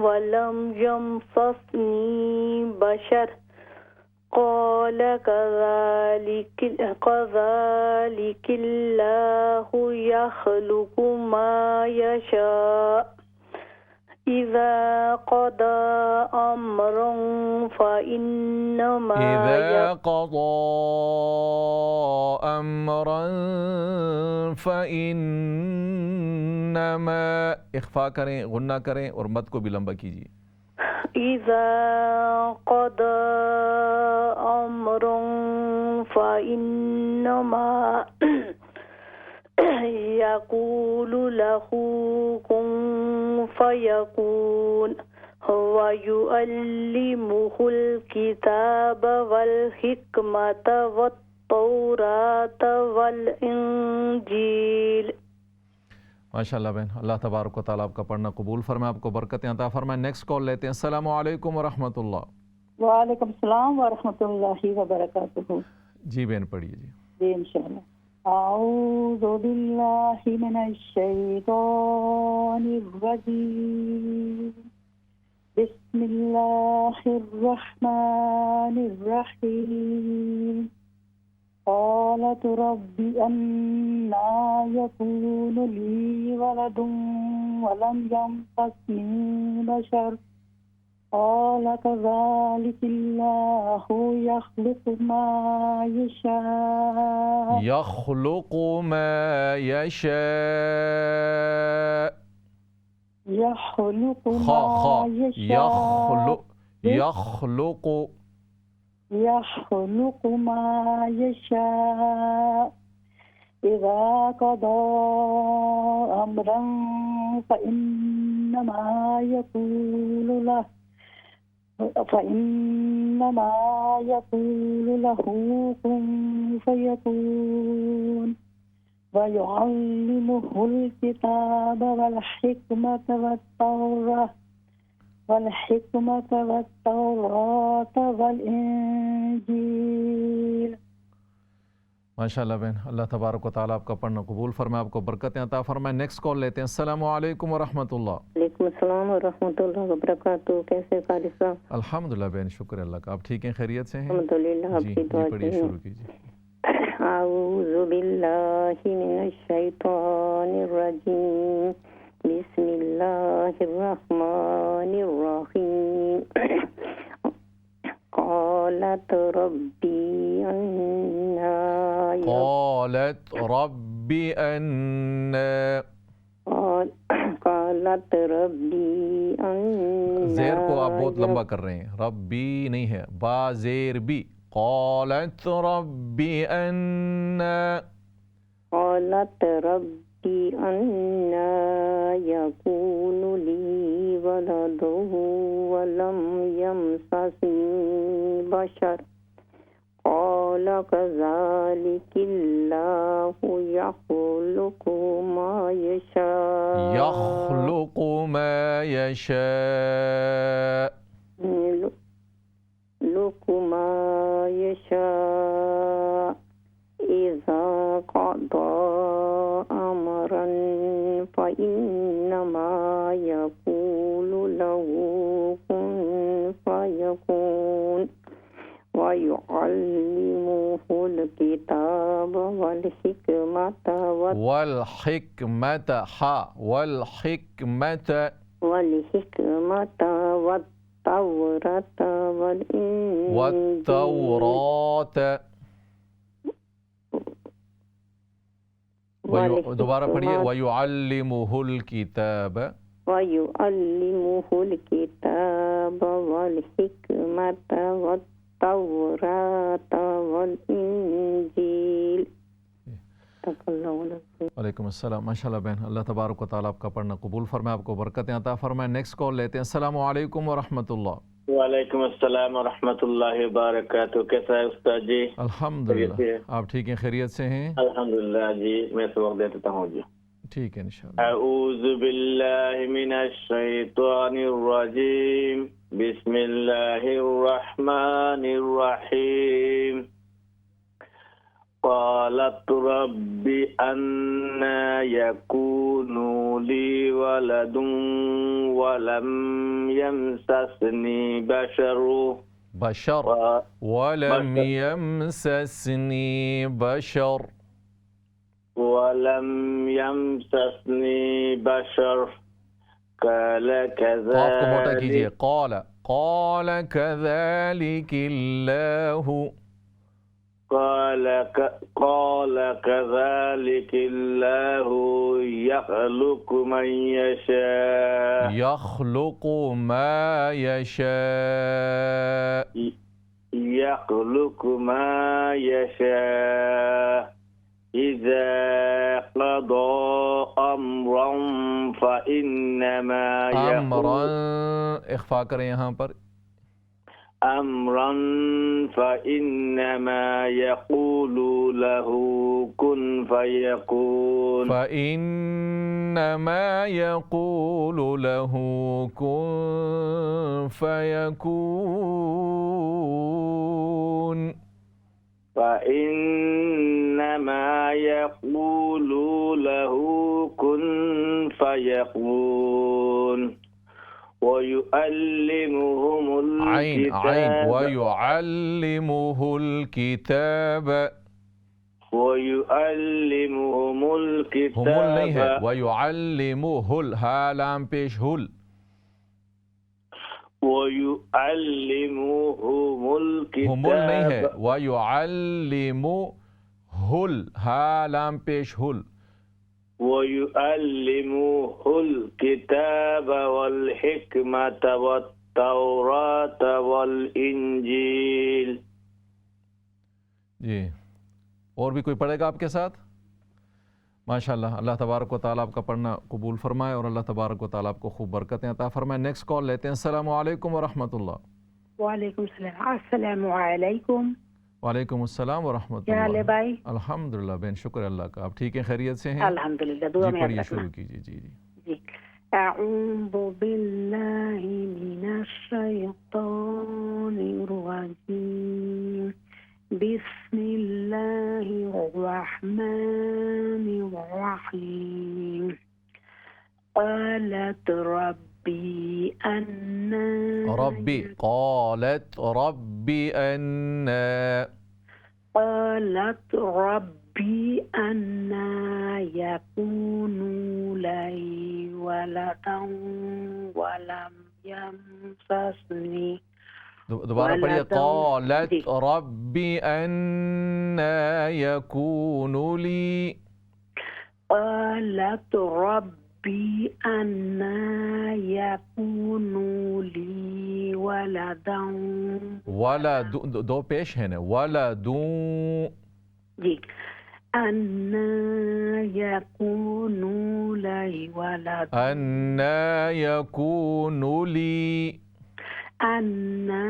वलम यमससनी बशर, क़ाल कज़ालिकिल्लाहु यख़्लुक़ु मा यशा इज़ा क़दा अम्रन फ़इन्नमा इख्फा करें, गुन्ना करें और मद को भी लंबा कीजिए। इज़ा क़दा अम्रन फ़इन्नमा यक़ूलु लहू कुन फयकून व युअल्लिमुहुल किताब वल हिकमत वत्तौरात वल इंजील। माशाअल्लाह बहन, अल्लाह तबारक व तआला आपका पढ़ना कबूल फरमाए, आपको बरकतें अता फरमाए। नेक्स्ट कॉल लेते हैं। अस्सलामु अलैकुम व रहमतुल्लाह। वालेकुम सलाम व रहमतुल्लाहि व बरकातुहू। जी बहन पढ़िए जी। जी इंशाअल्लाह। आऊज़ु बिल्लाहि मिनश शैतानिर रजीम। बिस्मिल्लाहिर रहमानिर रहीम। क़ालत रब्बि अन्ना यकूनु ली वलदुन वलम यमससनी बशर क़ाल कज़ालिकिल्लाहु यख़्लुक़ु मा यशा यख़्लुक़ु मा यशा यख़्लुक़ु मा यशा यख़्लुक़ु मा यशा इज़ा क़दा अम्रन फ़इन्नमा यक़ूलु लहू कुन फयकून व युअल्लिमुहुल किताब वल हिकमत वत्तौरात वल इंजील। माशाअल्लाह बहन, अल्लाह तबारक व तआला आपका पढ़ना कबूल फरमाए, आपको बरकतें अता फरमाए। नेक्स्ट कॉल लेते हैं। अस्सलामु अलैकुम व रहमतुल्लाह। वालेकुम अस्सलाम व रहमतुल्लाहि व बरकातुहू। कैसे कारी साहब? अल्हम्दुलिल्लाह बहन, शुक्र अल्लाह का। आप ठीक हैं, खैरियत से हैं? अल्हम्दुलिल्लाह, आपकी दुआ पढ़िए, से। शुरू कीजिए। आऊज़ु बिल्लाहि मिनश शैतानिर रजीम। बिस्मिल्लाहिर रहमानिर रहीम। क़ालत रब्बी अन्ना ज़ेर को आप बहुत लंबा कर रहे हैं, रब्बी नहीं है, बा ज़ेर बी। क़ालत रब्बी अन्ना यकूनु ली वलदुन वलम यमससनी बशर क़ाल कज़ालिकिल्लाहु यख़्लुक़ु मा यशा इज़ा क़दा अमरन फ़इन्नमा यक़ूलु लहू कुन फयकून व युअल्लिमुहुल किताब वल हिकमत वत्तौरात दोबारा पढ़िए। वयुअल्लिमुहुल किताब वयुअल्लिमुहुल किताब वल हिकमत वत्तौरात वल इंजील। वालेकुम अस्सलाम। माशाल्लाह बहन, अल्लाह तबारक व तआला आपका पढ़ना कबूल फरमाए, आपको बरकतें अता फरमाए। नेक्स्ट कॉल लेते हैं। अस्सलाम वालेकुम व रहमतुल्लाह। वालेकुम अस्सलाम व रहमतुल्लाहि व बरकातुहू। कैसा है उस्ताद जी? अल्हम्दुलिल्लाह, आप ठीक हैं, खैरियत से हैं? अल्हम्दुलिल्लाह जी। मैं सबक दे देता हूँ जी। ठीक है इंशाअल्लाह। अऊज़ु बिल्लाहि मिनश शैतानिर रजीम। बिस्मिल्लाहिर रहमानिर रहीम। क़ालत रब्बि अन्ना यकूनु ली वलदुन वलम यमससनी बशर वलम यमससनी बशर वलम यमससनी बशर क़ाल आपको मोटा कीजिए। क़ाल कज़ालिकिल्लाहु قال كذلك الله يخلق من يشاء يخلق ما يشاء يخلق ما يشاء إذا قضى أمرا فإنما अमरा इख्फा करें यहाँ पर। أمرا فإنما يقول له كن فيكون فإنما يقول له كن فيكون فإنما يقول له كن فيكون ويعلمهم الكتاب ويعلمه الكتاب ويعلمهم الكتاب हुमुल नहीं है, वयुअल्लिमुहुल, हा लाम पेश हुल। वयुअल्लिमुहुमुल किताब, हुमुल नहीं है, वयुअल्लिमुहुल, हा लाम पेश हुल। वयुअल्लिमुहुल किताब वल हिकमत वत्तौरात वल इंजील। जी, और भी कोई पढ़ेगा आपके साथ? माशाल्लाह, अल्लाह तबारक व तआला आपका पढ़ना कबूल फरमाए और अल्लाह तबारक व तआला आपको खूब बरकतें अता फरमाए। नेक्स्ट कॉल लेते हैं। अस्सलामु अलैकुम व रहमतुल्लाह। वालेकुम सलाम। अस्सलामु अलैकुम। वालेकुम अस्सलाम व रहमतुल्लाह। क्या हाल है भाई? अल्हम्दुलिल्लाह बेन, शुक्र अल्लाह का। आप ठीक हैं, खैरियत से हैं? अल्हम्दुलिल्लाह, दुआ में पढ़िए, शुरू कीजिए। जी जी। अऊज़ु बिल्लाहि मिनश शैतानिर रजीम। बिस्मिल्लाहिर्रहमानिर्रहीम। क़ालत रब्बी अन्ना, रब्बी, क़ालत रब्बी अन्ना, क़ालत रब्बी अन्ना यकूनु ली वलदन वलम यमससनी। दोबारा पढ़िए। क़ालत रब्बी अन्ना यकूनु ली, क़ालत रब्बी अन्ना यकूनु ली वलदन, वलदु, दो पेश है ना, वलदू जी, अन्ना यकूनु ली वलदन, अन्ना यकूनु ली, अन्ना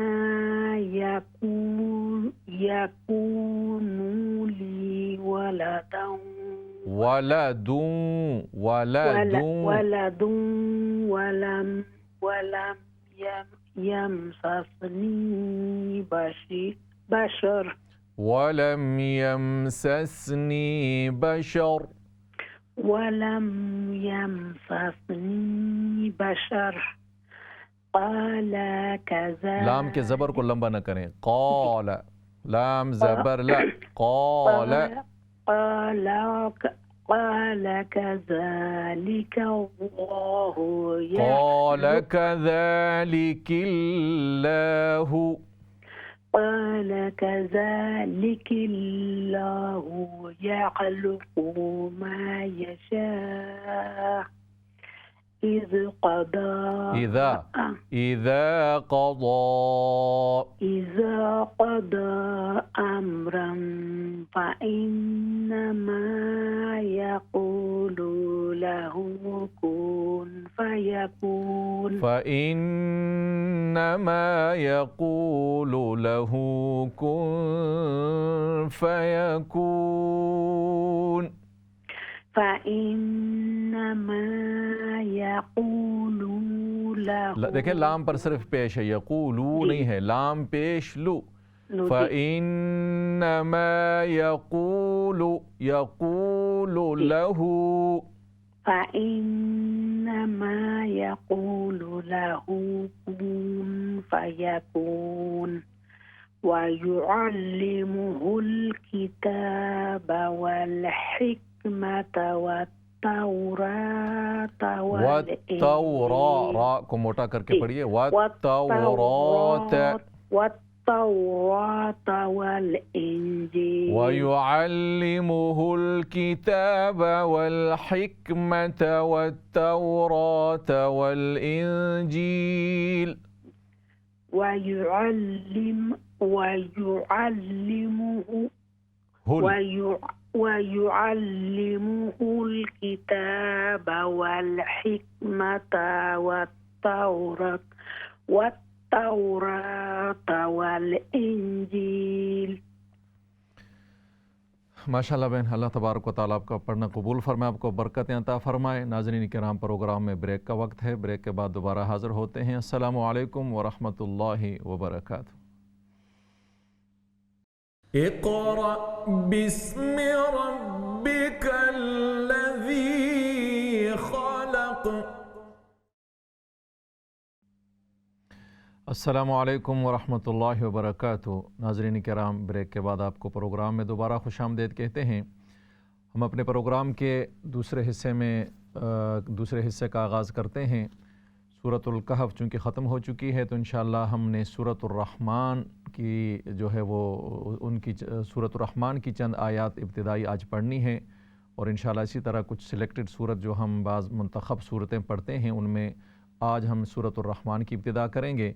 यकूनु ली वलदन, वलदुन वलम यमससनी बशर, वलम यमससनी बशर, वलम यमससनी बशर। क़ाल कज़ा, लाम के ज़बर को लंबा न करें। क़ाल, लाम ज़बर ला, क़ाल, क़ाल कज़ालिकल्लाहु, क़ाल कज़ालिकिल्लाहु, क़ाल कज़ालिकिल्लाहु यख़्लुक़ु मा यशा إذ قضى إذا قضى أمرا فإنما يقول له كن فيكون فإنما يقول له كن فيكون فإنما يقول له देखिए लाम पर सिर्फ पेश है, यकूलू नहीं है, लाम पेश लू। فإنما يقول له فإنما يقول له كن فيكون ويعلمه الكتاب والحكمة والتوراة را को मोटा करके पढ़िए, والتوراة والإنجيل ويعلمه الكتاب والحكمة والتوراة والإنجيل ويعلمه الكتاب والحكمة والتوراة والإنجيل। माशाल्लाह बहन, अल्लाह तबारक व तआला आपका पढ़ना कबूल फरमाए, आपको बरकतें अता फरमाए। नाज़रीन किराम, प्रोग्राम में ब्रेक का वक्त है, ब्रेक के बाद दोबारा हाज़िर होते हैं। अस्सलामु अलैकुम व रहमतुल्लाहि व बरकातुहू। इक़रा बिस्मि रब्बिकल्लज़ी ख़लक़। अस्सलामु अलैकुम व रहमतुल्लाहि व बरकातुहू। नाज़रीन किराम, ब्रेक के बाद आपको प्रोग्राम में दोबारा खुशामदीद कहते हैं। हम अपने प्रोग्राम के दूसरे हिस्से का आगाज़ करते हैं। सूरतुल कहफ़ चूँकि ख़त्म हो चुकी है, तो इंशाअल्लाह हमने सूरतुर रहमान की जो है वो उनकी सूरतुर रहमान की चंद आयात इब्तिदाई आज पढ़नी है, और इंशाअल्लाह इसी तरह कुछ सिलेक्टेड सूरत जो हम बाज़ मुंतखब सूरतें पढ़ते हैं उनमें आज हम सूरतुर रहमान की इब्तिदा करेंगे।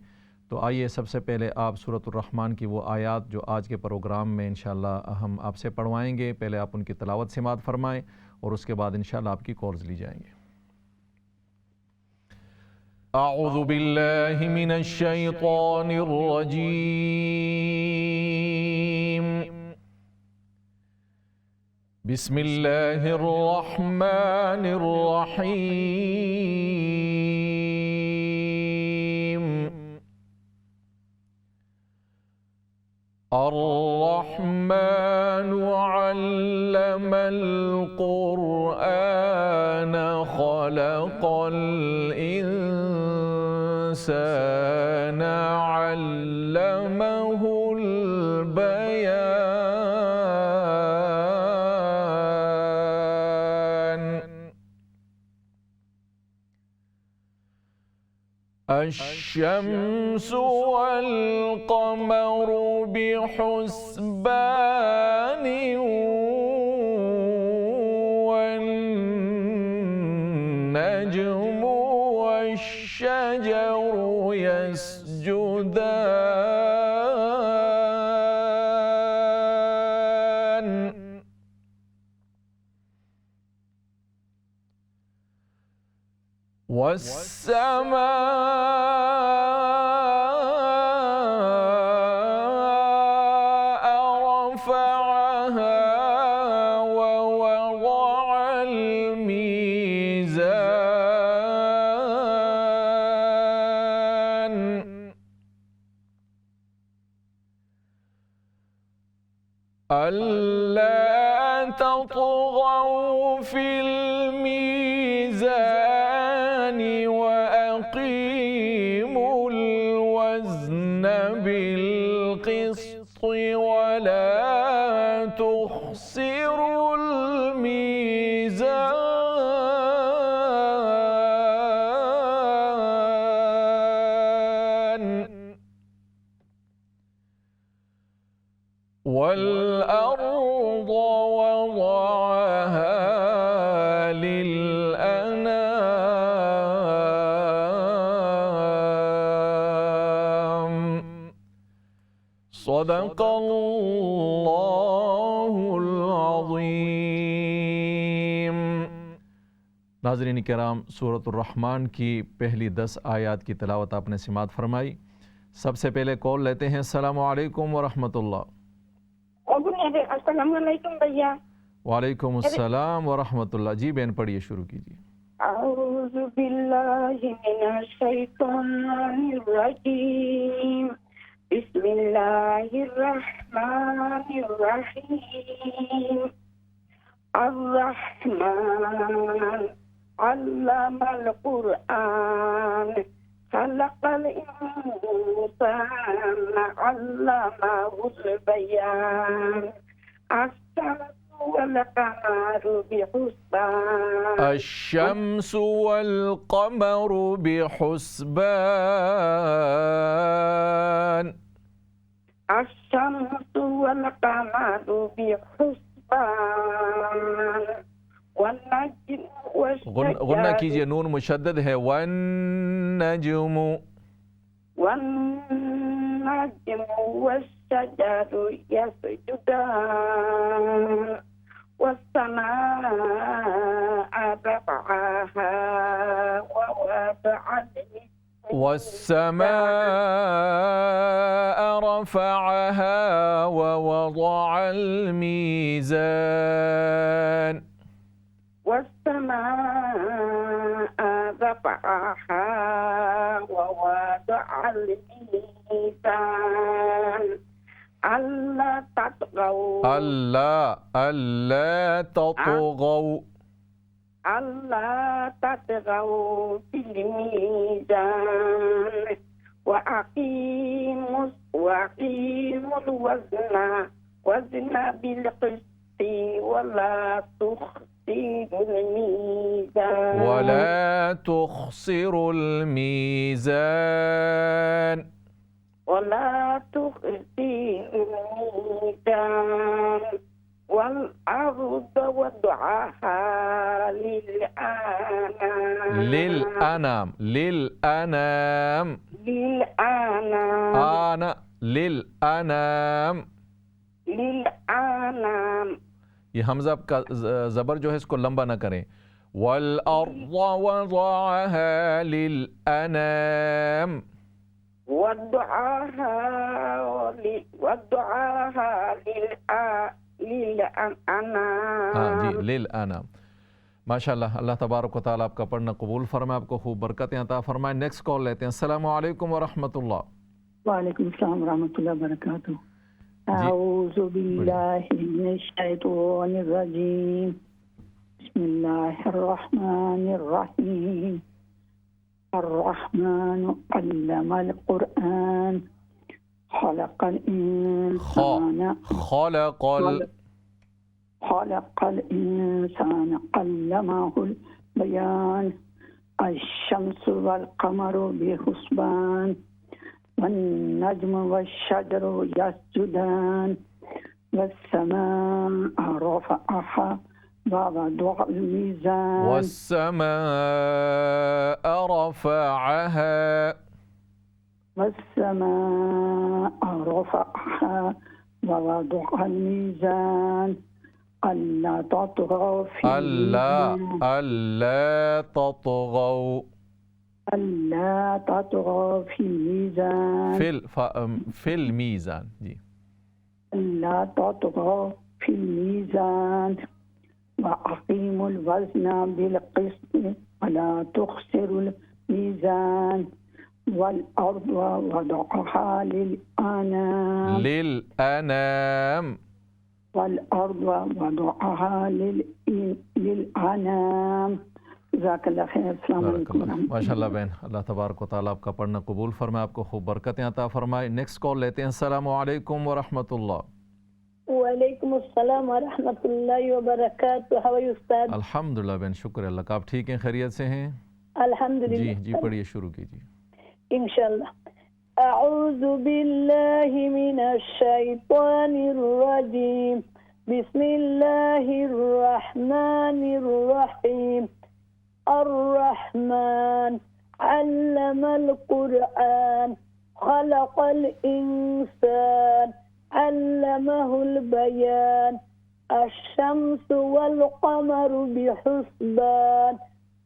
तो आइए सबसे पहले आप सूरतुर रहमान की वो आयात जो आज के प्रोग्राम में इंशाअल्लाह हम आपसे पढ़वाएंगे, पहले आप उनकी तिलावत समाअत फरमाएँ और उसके बाद इंशाअल्लाह आपकी कॉल्स ली जाएंगी। अऊज़ु बिल्लाहि मिनश शैतानिर रजीम। बिस्मिल्लाहिर रहमानिर रहीम। अर्रहमानु अल्लमल क़ुरआन ख़लक़ल इंसान अल्लमहुल बयान। अश्शम्सु वल क़मरु बिहुस्बान वन्नज्मु वश्शजरु यस्जुदान। والسماء رفعها ووضع الميزان ألا تطغوا في الميزان وأقيموا الوزن بالقسط ولا تخسروا الميزان والأرض وضعها للأنام सदक़ल्लाहुल अज़ीम। नाज़रीन किराम, सूरतुर रहमान की पहली 10 आयत की तिलावत आपने समाअत फरमाई। सबसे पहले कॉल लेते हैं। अस्सलामु अलैकुम व रहमतुल्लाह। अस्सलाम वालेकुम भैया। वालेकुम अस्सलाम व रहमतुल्लाह। जी बहन, पढ़िए, शुरू कीजिए। अऊज़ु बिल्लाहि मिनश शैतानिर रजीम। बिस्मिल्लाहिर रहमानिर रहीम। अर्रहमान अल्लमल कुरआन खलक़ल इंसान अल्लमहुल बयान। अश्शम्सु वल क़मरु बिहुस्बान। अश्शम्सु वल क़मरु बिहुस्बान। अश्शम्सु वल क़मरु बिहुस्बान। गुन्ना कीजिए, नून मुशद्दद है। वन्नजुमु वन्नजुमु वश्शजरु यसजुदान। वस्समाअ रफ़अहा ववदअल वस्समाअ रफ़अहा ववदअल मीज़ान। والسماء رفعها ووضع الميزان ألا تطغوا ألا تطغوا في الميزان وأقيموا الوزن بالقسط ولا تخسروا الميزان والأرض وضعها للأنام ये हमज़ा का ज़बर जो है इसको लंबा ना करें। वल अर्ज़ वज़अहा लिलअनाम। हाँ जी, लिलअनाम। माशाअल्लाह, अल्लाह तबारक व तआला आपका पढ़ना कबूल फरमाए, आपको खूब बरकतें अता फरमाए। नेक्स्ट कॉल लेते हैं। अस्सलामु अलैकुम व रहमतुल्लाह। वालेकुम अस्सलाम व रहमतुल्लाह व बरकातुहू। अऊज़ु बिल्लाहि मिनश शैतानिर रजीम। बिस्मिल्लाहिर रहमानिर रहीम। अर्रहमान अल्लमल कुरआन खलक़ल इंसान अल्लमहुल बयान। अश्शम्सु वल क़मरु बिहुस्बान। वन्नज्मु वश्शजरु यसजुदान। वस्समाअ रफ़अहा ववदअल मीज़ान। वस्समाअ रफ़अहा ववदअल मीज़ान। अल्ला ततगौ फिल मीज़ान। फिल मीज़ान जी। अल्ला ततगौ फिल मीज़ान वअक़ीमुल वज़न बिलक़िस्त वला तुख़सिरुल मीज़ान। वल अर्ज़ वदअहा लिलअनाम। والأرض وضعها للأنام. ज़ाकल्लाह खैर। अस्सलाम वालेकुम। माशाअल्लाह बहन, अल्लाह तबारक व तआला आपका पढ़ना कबूल फरमाए, आपको खूब बरकतें अता फरमाए। नेक्स्ट कॉल लेते हैं। अस्सलामु अलैकुम व रहमतुल्लाह। वालेकुम अस्सलाम व रहमतुल्लाहि व बरकातुहू। हाउ आर यू उस्ताद? अल्हम्दुलिल्लाह बहन, शुक्र अल्लाह का। आप ठीक हैं, खैरियत से हैं? अल्हम्दुलिल्लाह। जी पढ़िए, शुरू कीजिए इंशाअल्लाह। अऊज़ु बिल्लाहि मिनश शैतानिर रजीम। बिस्मिल्लाहिर रहमानिर रहीम। अर्रहमान अल्लमल कुरआन خلق الإنسان علمه البيان الشمس والقمر بحسبان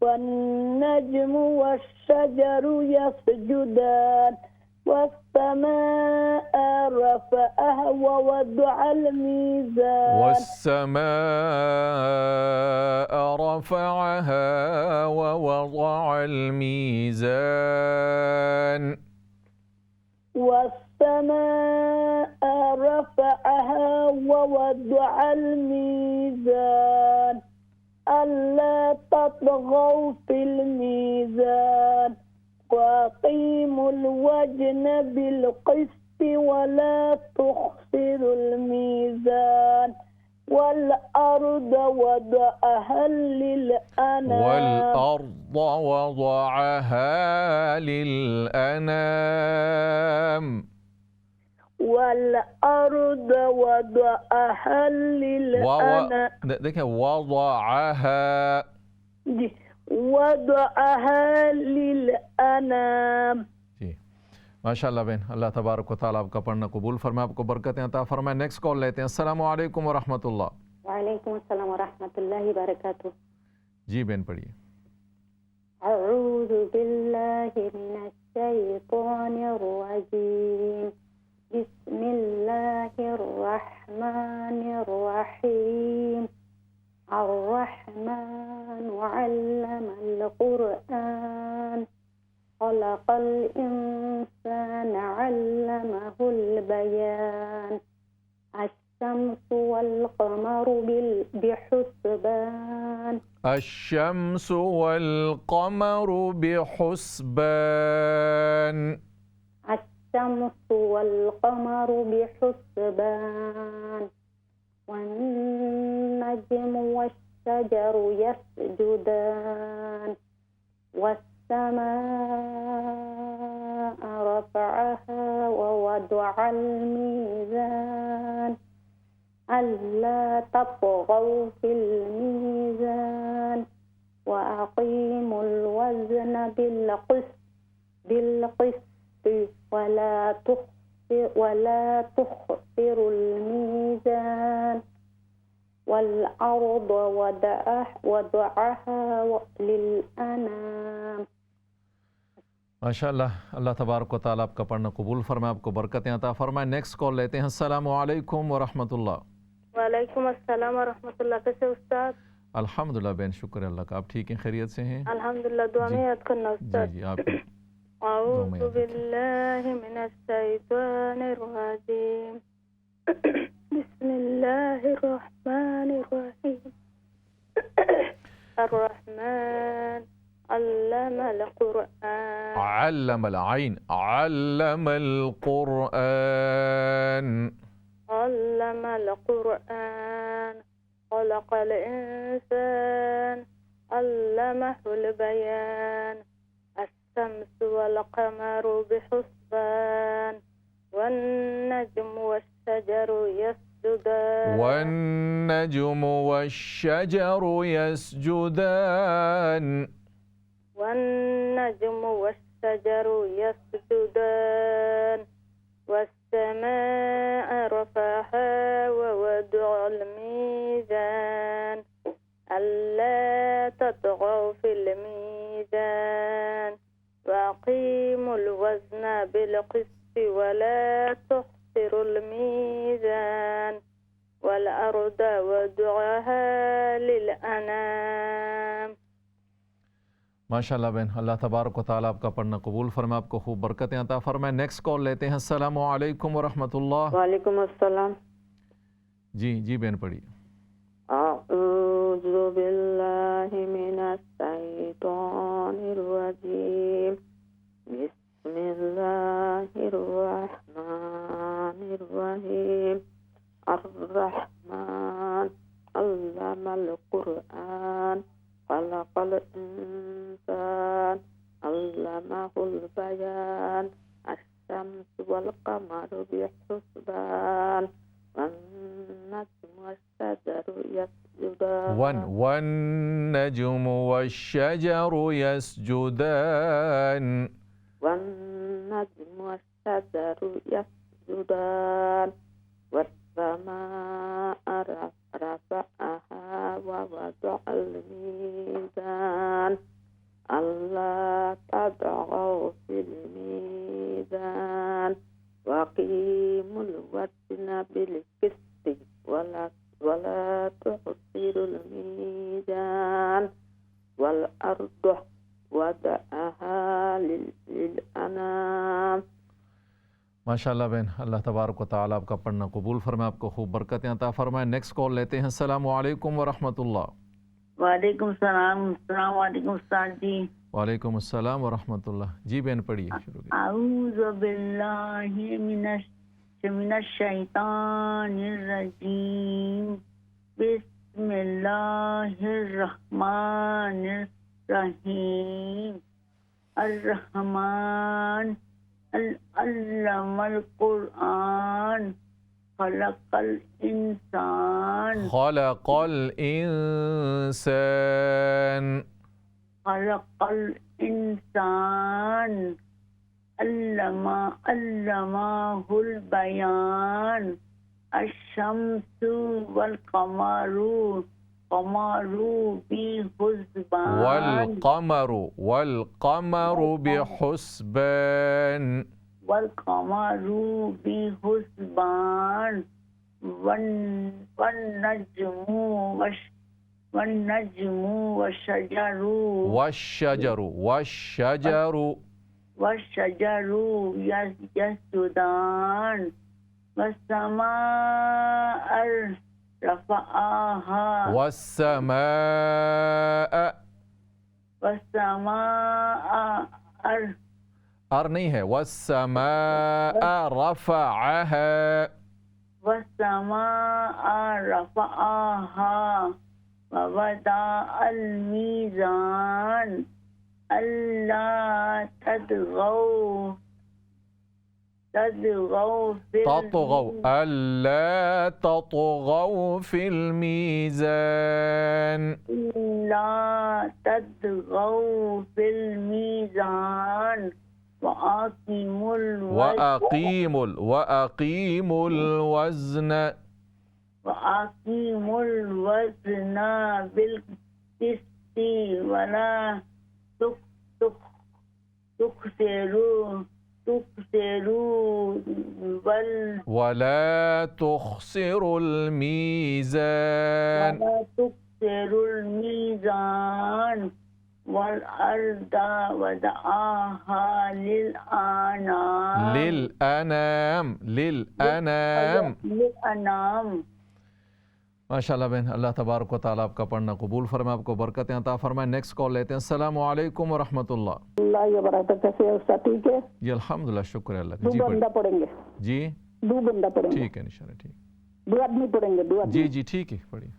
والنجم والشجر يسجدان والسماء رفعها ووضع الميزان والسماء رفعها ووضع الميزان والسماء رفعها ووضع الميزان ألا تطغوا في الميزان وأقيموا الوزن بالقسط ولا تخسروا الميزان والأرض وضعها للأنام والأرض وضعها للأنام देखिए وضعها وضعها للأنام जी माशाल्लाह बहन अल्लाह तबारक व तआला आपका पढ़ना कबूल फरमाए आपको बरकतें अता फरमाए। नेक्स्ट कॉल लेते हैं। अस्सलामु अलैकुम व रहमतुल्लाह। वालेकुम अस्सलाम व रहमतुल्लाहि व बरकातुहू। जी बहन पढ़िए। अऊज़ु बिल्लाहि मिनश शैतानिर रजीम बिस्मिल्लाहिर रहमानिर रहीम अर्रहमान अल्लमल कुरआन खलक़ल इंसान अल्लमहुल बयान الشمس والقمر بحسبان الشمس والقمر بحسبان الشمس والقمر بحسبان والنجم والشجر يسجدان والسماء رفعها ووضع الميزان ألا تطغوا في الميزان وأقيموا الوزن بالقسط ولا تخسروا الميزان والأرض وضعها للأنام। माशाअल्लाह अल्लाह तबारक व तआला आपका पढ़ना कबूल फरमाए आपको बरकतें अता फरमाए। नेक्स्ट कॉल लेते हैं। अस्सलामु अलैकुम व रहमतुल्लाह। वालेकुम अस्सलाम व रहमतुल्लाह। कैसे उस्ताद? अल्हम्दुलिल्लाह बेन शुक्र अल्लाह का। आप ठीक हैं, खैरियत से हैं? अल्हम्दुलिल्लाह। दुआ में याद करना उस्ताद। जी आप अऊज़ु बिल्लाहि मिनश शैतानिर रजीम बिस्मिल्लाहिर रहमानिर रहीम अर्रहमान अल्लमल कुरआन अल्लमल आइन अल्लमल कुरआन अल्लमल कुरआन खलक़ल इंसान अल्लमहुल बयान الشمس والقمر بحسبان والنجم والشجر يسجدان والنجم والشجر يسجدان والنجم والشجر يسجدان والسماء رفعها ووضع الميزان ألا تطغوا في الميزان وأقيموا الوزن بالقسط ولا تخسروا الميزان والأرض وضعها للأنام। माशाअल्लाह बहन अल्लाह तबारक व तआला आपका पढ़ना कबूल फरमाए आपको खूब बरकतें अता फरमाए। नेक्स्ट कॉल लेते हैं। अस्सलामु अलैकुम व रहमतुल्लाह। वालेकुम अस्सलाम। जी बहन पढ़िए। अऊज़ु बिल्लाहि मिनश शैतानिर रजीम बिस्मिल्लाहिर रहमानिर रहीम अर्रहमान अल्लमल कुरआन खलक़ल इंसान अल्लमहुल बयान الشمس والقمر بحسبان والنجم والشجر يسجدان والنجم والشجر يسجدان والنجم والشجر يسجدان والسماء رفعها ووضع الميزان ألا تطغوا في الميزان وأقيموا الوزن بالقسط ولا تخسروا الميزان والأرض وضعها للأنام। माशाल्लाह बहन, अल्लाह तबारक व तआला आपका पढ़ना कबूल फरमाए, आपको खूब बरकतें अता फरमाए। नेक्स्ट कॉल लेते हैं। अस्सलामु अलैकुम व रहमतुल्लाह। वालेकुम सलाम। अस्सलाम वालेकुम उस्ताद जी। वालेकुम अस्सलाम व रहमतुल्लाह। जी बहन पढ़िए, शुरू कीजिए। अऊज़ु बिल्लाहि मिनश शैतानिर रजीम। बिस्मिल्लाहिर रहमानिर रहीम। अर्रहमान अल्लमल कुरआन खलक़ल इंसान खलक़ल इंसान खलक़ल इंसान अल्लमाहुल बयान अश-शम्सु वल क़मरु बिहुस्बान वल क़मरु बिहुस्बान वन्नज्मु वश्शजरु यस्जुदान वस्समाअ रफ़अहा अर नहीं है, वस्समाअ रफ़अहा ववदअल मीज़ान अल्ला ततगौ फिल मीज़ान वअक़ीमुल वज़न बिलक़िस्ति वला तुख़सिरुल मीज़ान वल अर्दा वदअहा लिलअनाम। माशाल्लाह बहन, अल्लाह तबारक व तआला आपका पढ़ना कबूल फरमाए, आपको बरकतें अता फरमाए। नेक्स्ट कॉल लेते हैं। अस्सलामु अलैकुम व रहमतुल्लाह। कैसे है उस्ताद? ठीक है जी अल्हम्दुलिल्लाह, शुक्र है अल्लाह का। जी बंदा पढ़ेंगे जी, 2 बंदा पढ़ेंगे। ठीक है इंशाल्लाह, ठीक। 2 आदमी पढ़ेंगे, 2 आदमी। जी ठीक है, पढ़िए।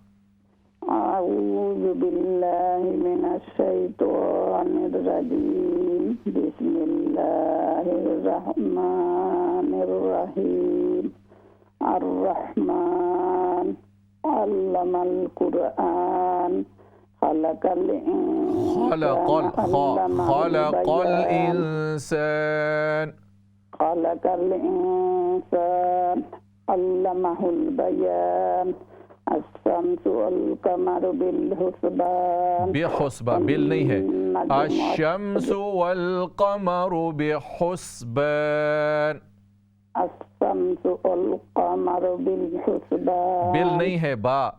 अऊज़ु बिल्लाहि मिनश शैतानिर रजीम। बिस्मिल्लाहिर रहमानिर रहीम। अर्रहमान अल्लमल कुरआन खलक़ल इंसान अल्लमाहुल बयान अश-शम्सु वल क़मरु बिहुस्बान बिल नहीं है, अश-शम्सु वल क़मरु बिहुस्बान। अश-शम्सु वल क़मरु बिहुस्बान बिल नहीं है, बा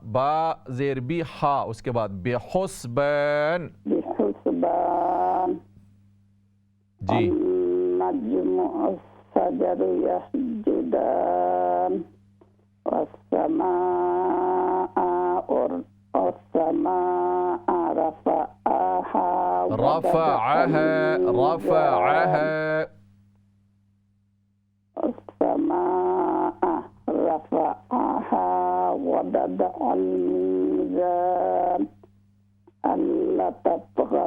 ज़ेर बी हा, उसके बाद बिहुस्बान जी। नज्मु वश-शजरु यस्जुदान वस्समाअ रफ़अहा वदअल मीज़ान अल्ला ततगौ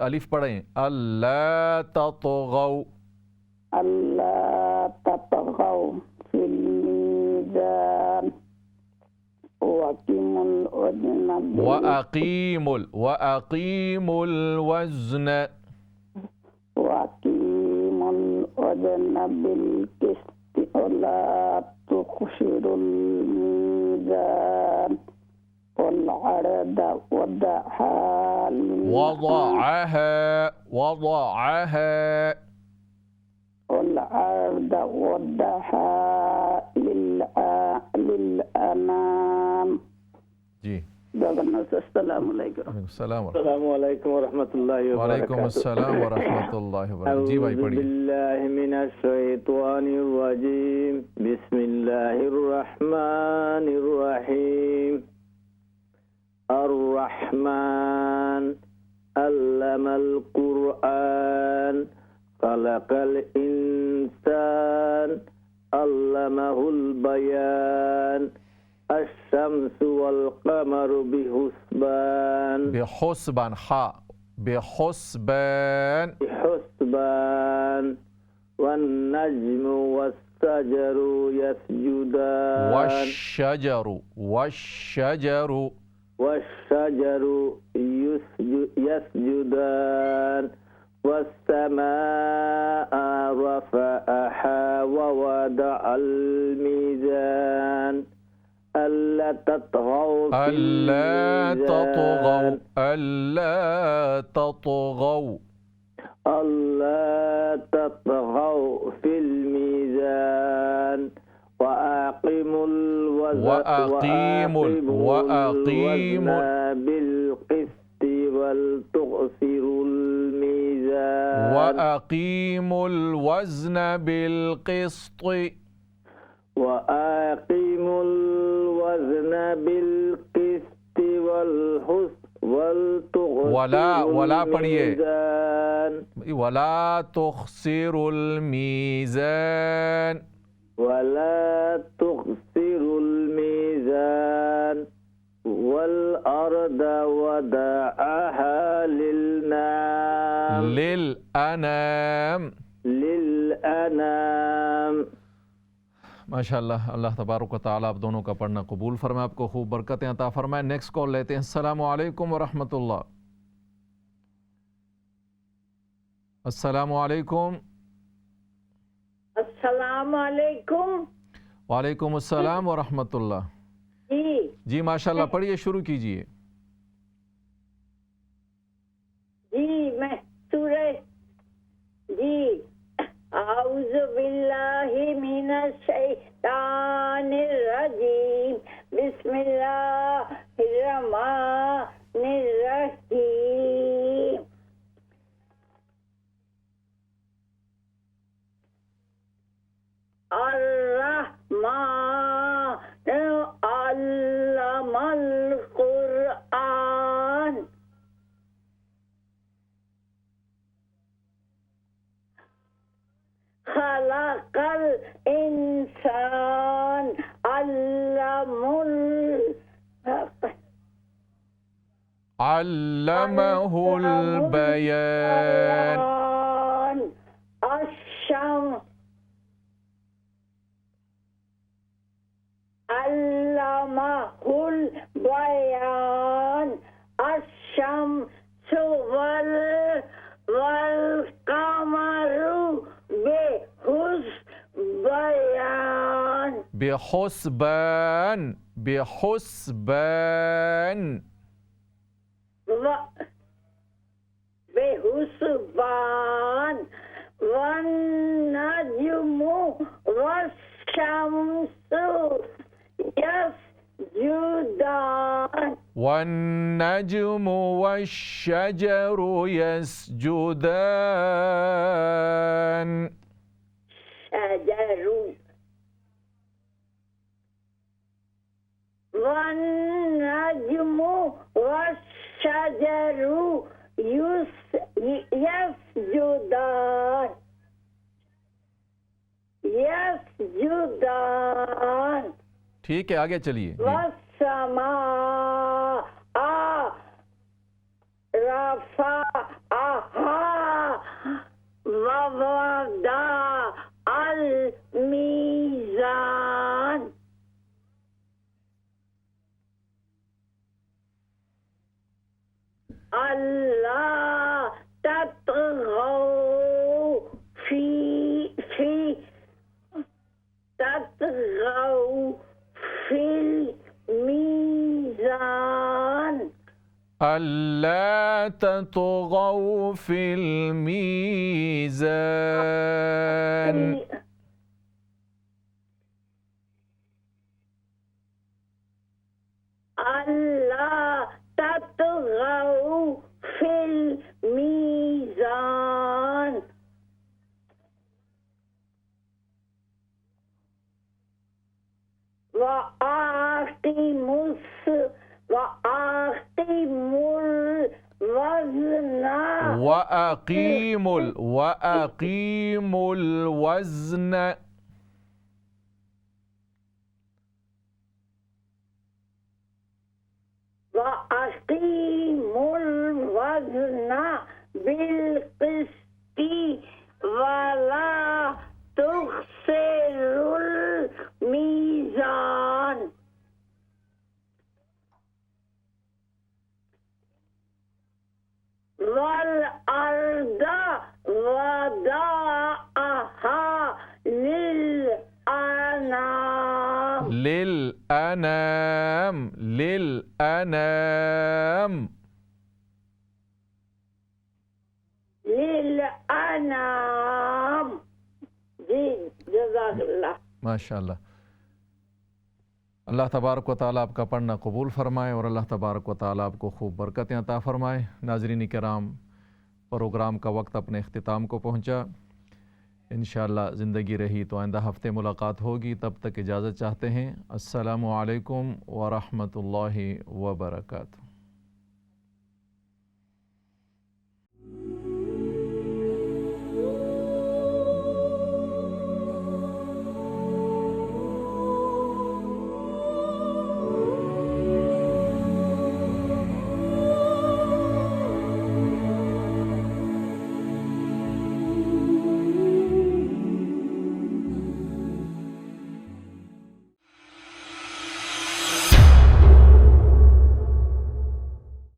अलिफ पढ़ें, अल्ला ततगौ फिल मीज़ान वअकीमुल वज़्न बिलकिस्त वला तुखसिरुल मीज़ान والعرض वضعها والعرض وضعها للأنام जी। अस्सलामु अलैकुम वरहमतुल्लाहि वालेकुम अस्सलाम वरहमतुल्लाहि वबरकातुहू। जी भाई पढ़िए। बिस्मिल्लाहि मिनश शैतानिर रजीम बिस्मिल्लाहिर रहमानिर रहीम अर्रहमान अल्लमल कुरआन खलकल इंसान अल्लमहुल बयान अश्शम्सु वल क़मरु बिहुस्बान बेहुस्बान हा बेहुस्बान वन नज्मु वस्सजरु यस्जुदान वश्शजरु यस्जुदान वस्समाअ रफ़अहा ववदअल मीज़ान अल्ला ततगौ फिल मीज़ान वअक़ीमुल वज़न बिलक़िस्ति वल तुक़सिरुल मीज़ान वअक़ीमुल वज़न बिलक़िस्ति वला पढ़िए वला तुख़सिरुल मीज़ान वल अर्द वदअहा लिलअनाम। माशाअल्लाह, अल्लाह तबारक व तआला आप दोनों का पढ़ना कबूल फरमाए, आपको खूब बरकतें अता फरमाए। नेक्स्ट कॉल लेते हैं। अस्सलामु अलैकुम वरहमतुल्लाह। अस्सलामु अलैकुम। अस्सलामु अलैकुम। वालेकुम अस्सलाम वरहमतुल्लाह। जी माशाअल्लाह, पढ़िए, शुरू कीजिए। जी मैं सूरह आऊज़ु बिल्लाहि मिनश शैतानिर रजीम बिस्मिल्लाहिर रहमानिर रहीम अर्रहमान अल्लमल कुरआन खलकल इंसान अल्लमहुल बयान अल्लमहुल बयान अश्शम्सु वल क़मरु बेहुस्बान वन नज्मु वश्शम्सु यस्जुदान वन्नज्मु वश्शजरु यस्जुदान वन्नज्मु वश्शजरु यस्जुदान। ठीक है, आगे चलिए। वस्समाअ रफ़अहा ववदअल मीज़ान अल्ला ततगौ फिल मीज़ान। अल्ला ततगौ फिल मीज़ान। वअकीमुल वज़्न। वअकीमुल वज़्न बिलक़िस्ति वला तुख़्सिरुल मीज़ान। वल अर्द वदाअहा लिल अनाम। लिल अनाम, लिल अनाम, लिल अनाम। जी जज़ाकल्लाह। माशाअल्लाह। अल्लाह तबारक व तआला आपका पढ़ना कबूल फ़रमाए और अल्लाह तबारक व तआला आपको खूब बरकतें अता फ़रमाए। नाज़रीन किराम, प्रोग्राम का वक्त अपने इख्तिताम को पहुँचा। इंशाअल्लाह ज़िंदगी रही तो आइंदा हफ़्ते मुलाकात होगी। तब तक इजाज़त चाहते हैं। अस्सलामु अलैकुम व रहमतुल्लाहि व बरकातुहू।